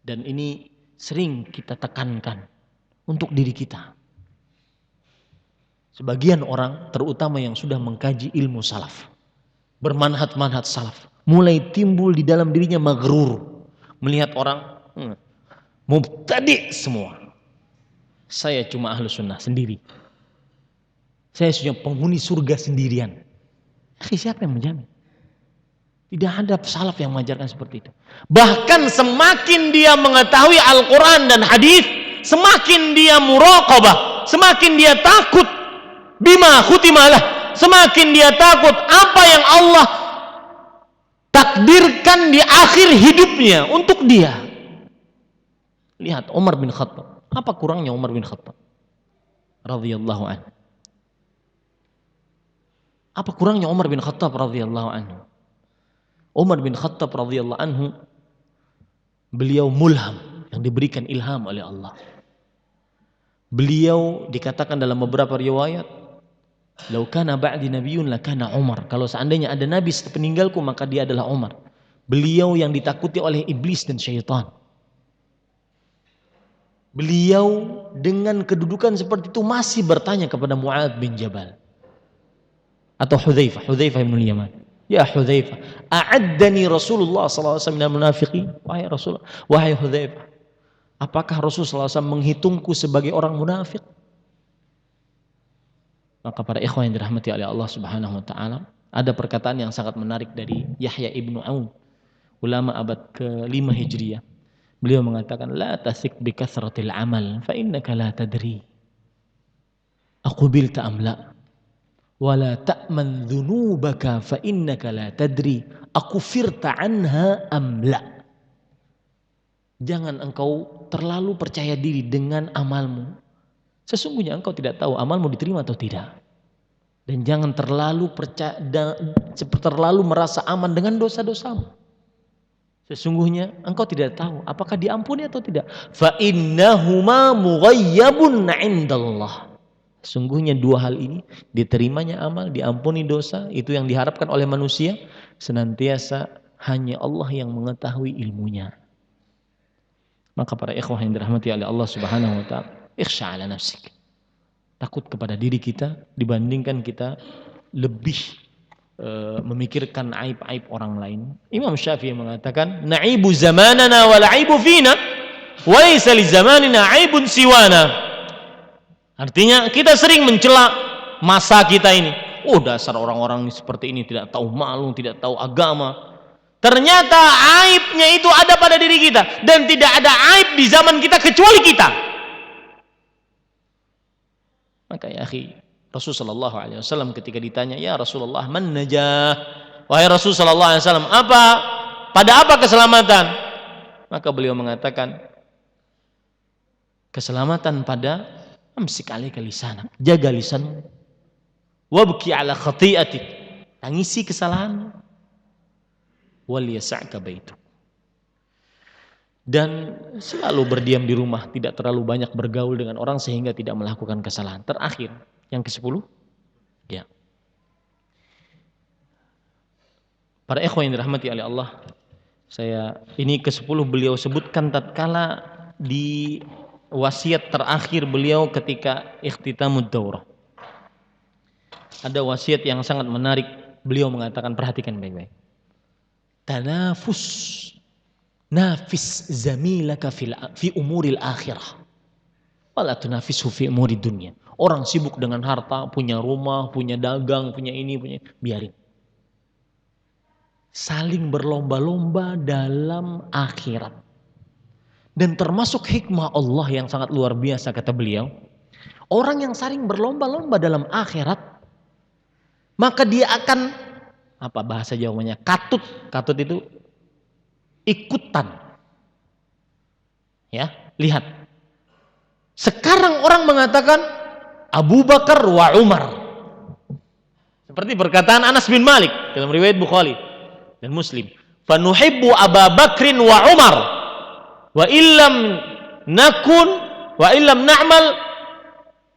Dan ini sering kita tekankan untuk diri kita. Sebagian orang, terutama yang sudah mengkaji ilmu salaf, bermanhaj-manhaj salaf, mulai timbul di dalam dirinya maghrur. Melihat orang mubtadi semua. Saya cuma ahlu sunnah sendiri. Saya sudah penghuni surga sendirian. Siapa yang menjamin? Tidak ada salaf yang mengajarkan seperti itu. Bahkan semakin dia mengetahui Al-Quran dan hadis, semakin dia muraqabah, semakin dia takut bima khutimalah, semakin dia takut apa yang Allah takdirkan di akhir hidupnya untuk dia. Lihat Umar bin Khattab. Apa kurangnya Umar bin Khattab radhiyallahu anhu? Apa kurangnya Umar bin Khattab radhiyallahu anhu? Umar bin Khattab radhiyallahu anhu, beliau mulham, yang diberikan ilham oleh Allah. Beliau dikatakan dalam beberapa riwayat, "Lau kana ba'di nabiyyun lakana Umar." Kalau seandainya ada nabi sepeninggalku, maka dia adalah Umar. Beliau yang ditakuti oleh iblis dan syaitan. Beliau dengan kedudukan seperti itu masih bertanya kepada Mu'adz bin Jabal atau Hudzaifah bin Yaman. Ya Hudzaifah, a'addani Rasulullah sallallahu alaihi wasallam minal munafiqin. Wahai Rasul, wahai Hudzaifah, apakah Rasulullah SAW menghitungku sebagai orang munafik? Maka para ikhwan yang dirahmati oleh Allah Subhanahu wa taala, ada perkataan yang sangat menarik dari Yahya ibnu Aun, ulama abad ke-5 Hijriah. Beliau mengatakan, la tasik bi kathratil amal fa innaka la tadri aqbilta am la. Wala ta'man dhunubaka fa innaka la tadri akufirta anha am la. Jangan engkau terlalu percaya diri dengan amalmu. Sesungguhnya engkau tidak tahu amalmu diterima atau tidak. Dan jangan terlalu merasa aman dengan dosa-dosamu. Sesungguhnya engkau tidak tahu apakah diampuni atau tidak. Fa innahuma mughayyabun 'indallah. Sungguhnya dua hal ini, diterimanya amal, diampuni dosa, itu yang diharapkan oleh manusia, senantiasa hanya Allah yang mengetahui ilmunya. Maka para ikhwah yang dirahmati oleh Allah Subhanahu wa taala, ikhsha 'ala nafsik. Takut kepada diri kita dibandingkan kita lebih memikirkan aib-aib orang lain. Imam Syafi'i mengatakan, na'ibu zamanana wa la'ibu fina, wa laysa li zamanina aibun siwana. Artinya kita sering mencela masa kita ini. Oh, dasar orang-orang seperti ini tidak tahu malu, tidak tahu agama. Ternyata aibnya itu ada pada diri kita, dan tidak ada aib di zaman kita kecuali kita. Maka ya akhi, Rasulullah SAW ketika ditanya, ya Rasulullah, man najah? Wahai Rasulullah SAW, pada apa keselamatan? Maka beliau mengatakan, keselamatan pada amsik alaika lisanak, jaga lisanmu, wabki ala khati'atik, tangisi kesalahanmu, wal yas'aka baituk, dan selalu berdiam di rumah, tidak terlalu banyak bergaul dengan orang sehingga tidak melakukan kesalahan. Terakhir, yang ke-10, ya. Para ikhwan yang dirahmati oleh Allah, ini ke-10 beliau sebutkan tatkala di wasiat terakhir beliau ketika ikhtitamud daurah. Ada wasiat yang sangat menarik, beliau mengatakan, perhatikan baik-baik. Tanafus nafis zamilaka fi umuril akhirah wala tunafisu fi umuri dunia. Orang sibuk dengan harta, punya rumah, punya dagang, punya ini, punya, biarin. Saling berlomba-lomba dalam akhirat. Dan termasuk hikmah Allah yang sangat luar biasa, kata beliau, orang yang saling berlomba-lomba dalam akhirat, maka dia akan, apa bahasa Jawanya, katut itu ikutan. Ya, lihat. Sekarang orang mengatakan Abu Bakar wa Umar. Seperti perkataan Anas bin Malik dalam riwayat Bukhari dan Muslim. Fanuhibbu Abu Bakrin wa Umar wa illam na'mal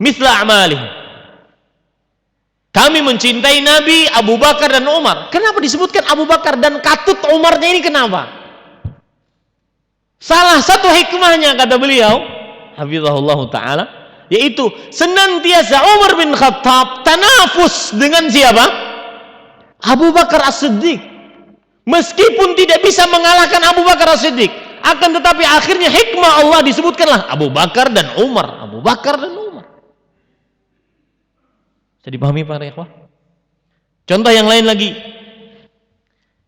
mithla a'malihim. Kami mencintai Nabi, Abu Bakar dan Umar. Kenapa disebutkan Abu Bakar dan katut Umarnya ini kenapa? Salah satu hikmahnya, kata beliau, hafizahullah ta'ala, yaitu senantiasa Umar bin Khattab tanafus dengan siapa? Abu Bakar As-Siddiq. Meskipun tidak bisa mengalahkan Abu Bakar As-Siddiq, akan tetapi akhirnya hikmah Allah disebutkanlah Abu Bakar dan Umar. Abu Bakar dan Umar. Bisa dipahami para ikhwah? Contoh yang lain lagi,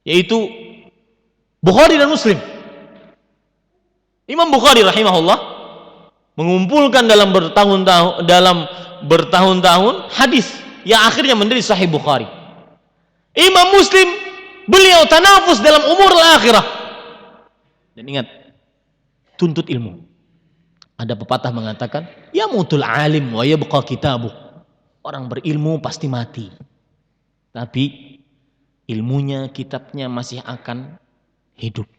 yaitu Bukhari dan Muslim. Imam Bukhari rahimahullah mengumpulkan dalam bertahun-tahun hadis yang akhirnya menjadi Sahih Bukhari. Imam Muslim, beliau tanafus dalam umur akhirah. Dan ingat, tuntut ilmu. Ada pepatah mengatakan, yamutul alim wa yabqa kitabuh. Orang berilmu pasti mati, tapi ilmunya, kitabnya masih akan hidup.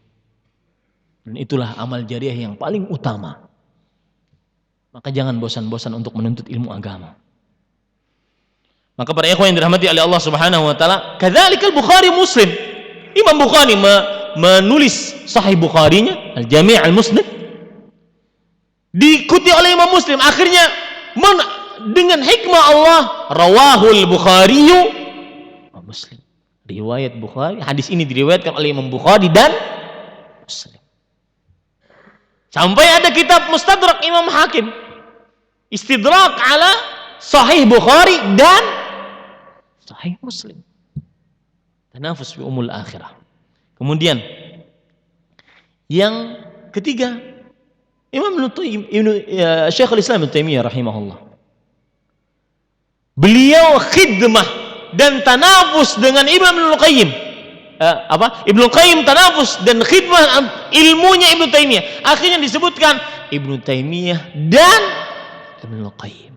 Dan itulah amal jariah yang paling utama. Maka jangan bosan-bosan untuk menuntut ilmu agama. Maka para ikhwan yang dirahmati oleh Allah Subhanahu wa taala, kadzalikal Bukhari Muslim. Imam Bukhari menulis Sahih Bukharinya, Al-Jami' Al-Musnad, diikuti oleh Imam Muslim. Akhirnya dengan hikmah Allah, rawahul Bukhari wa Muslim. Riwayat Bukhari, hadis ini diriwayatkan oleh Imam Bukhari dan Muslim. Sampai ada kitab Mustadrak Imam Hakim, istidrak ala Sahih Bukhari dan Sahih Muslim. Tanafus fi umul akhirah. Kemudian yang ketiga, Syekhul Islam Ibnu Taimiyah rahimahullah, beliau khidmah dan tanafus dengan Ibnu Qayyim. Ibnu Qayyim tanafus dan khidmah ilmunya Ibnu Taimiyah. Akhirnya disebutkan Ibnu Taimiyah dan Ibnu Qayyim.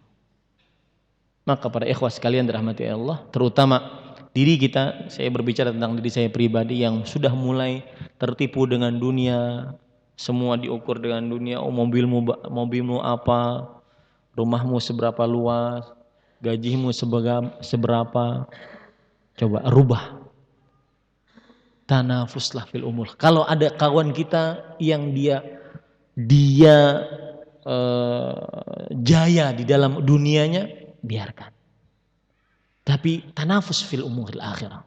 Maka para ikhwah sekalian dirahmati Allah, terutama diri kita, saya berbicara tentang diri saya pribadi yang sudah mulai tertipu dengan dunia, semua diukur dengan dunia. Oh, mobilmu apa, rumahmu seberapa luas, gajimu seberapa. Coba rubah. Tanafuslah fil umur. Kalau ada kawan kita yang dia jaya di dalam dunianya, biarkan. Tapi tanafus fil umuril akhirah.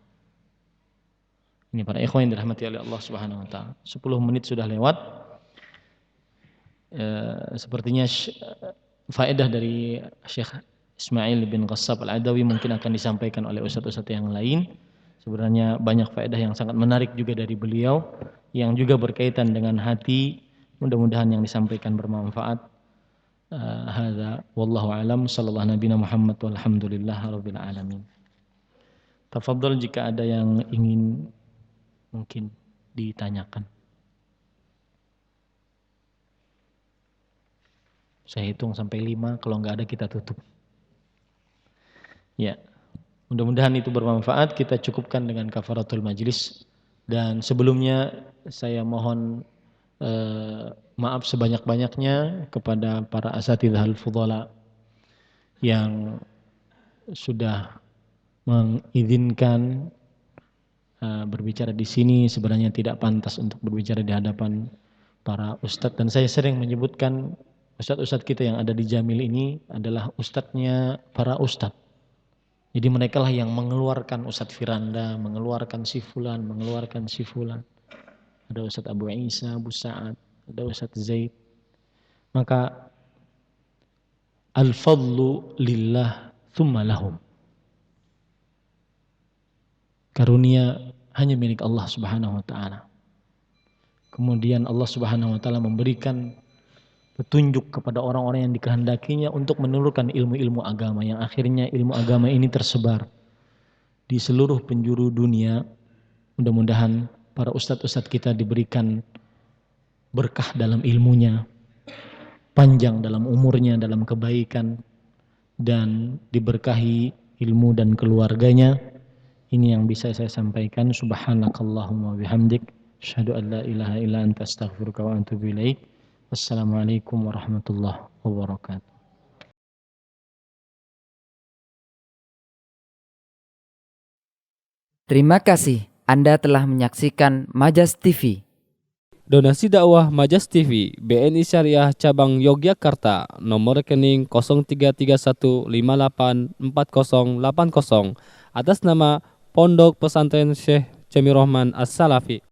Ini para ikhwan yang dirahmati oleh Allah Subhanahu wa taala. 10 menit sudah lewat. Sepertinya faedah dari Syekh Ismail bin Ghassab Al-Adawi mungkin akan disampaikan oleh ustaz-ustaz yang lain. Sebenarnya banyak faedah yang sangat menarik juga dari beliau yang juga berkaitan dengan hati. Mudah-mudahan yang disampaikan bermanfaat. Hadza wallahu alam, sallallahu nabiyana Muhammad walhamdulillahirabbil alamin. Tafadhal jika ada yang ingin mungkin ditanyakan. Saya hitung sampai 5, kalau enggak ada kita tutup. Ya. Mudah-mudahan itu bermanfaat. Kita cukupkan dengan kafaratul majlis. Dan sebelumnya saya mohon maaf sebanyak-banyaknya kepada para asatidhal fudhala yang sudah mengizinkan berbicara di sini. Sebenarnya tidak pantas untuk berbicara di hadapan para ustadz, dan saya sering menyebutkan ustadz-ustadz kita yang ada di Jamil ini adalah ustadznya para ustadz. Jadi mereka lah yang mengeluarkan Ustadz Firanda, mengeluarkan si fulan, mengeluarkan si fulan. Ada Ustadz Abu Isa, Abu Sa'ad, ada Ustadz Zaid. Maka al-fadlu lillah thumma lahum. Karunia hanya milik Allah Subhanahu wa taala. Kemudian Allah Subhanahu wa taala memberikan petunjuk kepada orang-orang yang dikehendakinya untuk menurunkan ilmu-ilmu agama, yang akhirnya ilmu agama ini tersebar di seluruh penjuru dunia. Mudah-mudahan para ustadz-ustadz kita diberikan berkah dalam ilmunya, panjang dalam umurnya, dalam kebaikan, dan diberkahi ilmu dan keluarganya. Ini yang bisa saya sampaikan. Subhanakallahumma bihamdik, asyhadu an la ilaha illa anta astaghfiruka wa atubu ilaik. Wassalamualaikum warahmatullahi wabarakatuh. Terima kasih Anda telah menyaksikan Majas TV. Donasi dakwah Majas TV BNI Syariah Cabang Yogyakarta, nomor rekening 0331584080 atas nama Pondok Pesantren Syekh Jamirohman As-Salafi.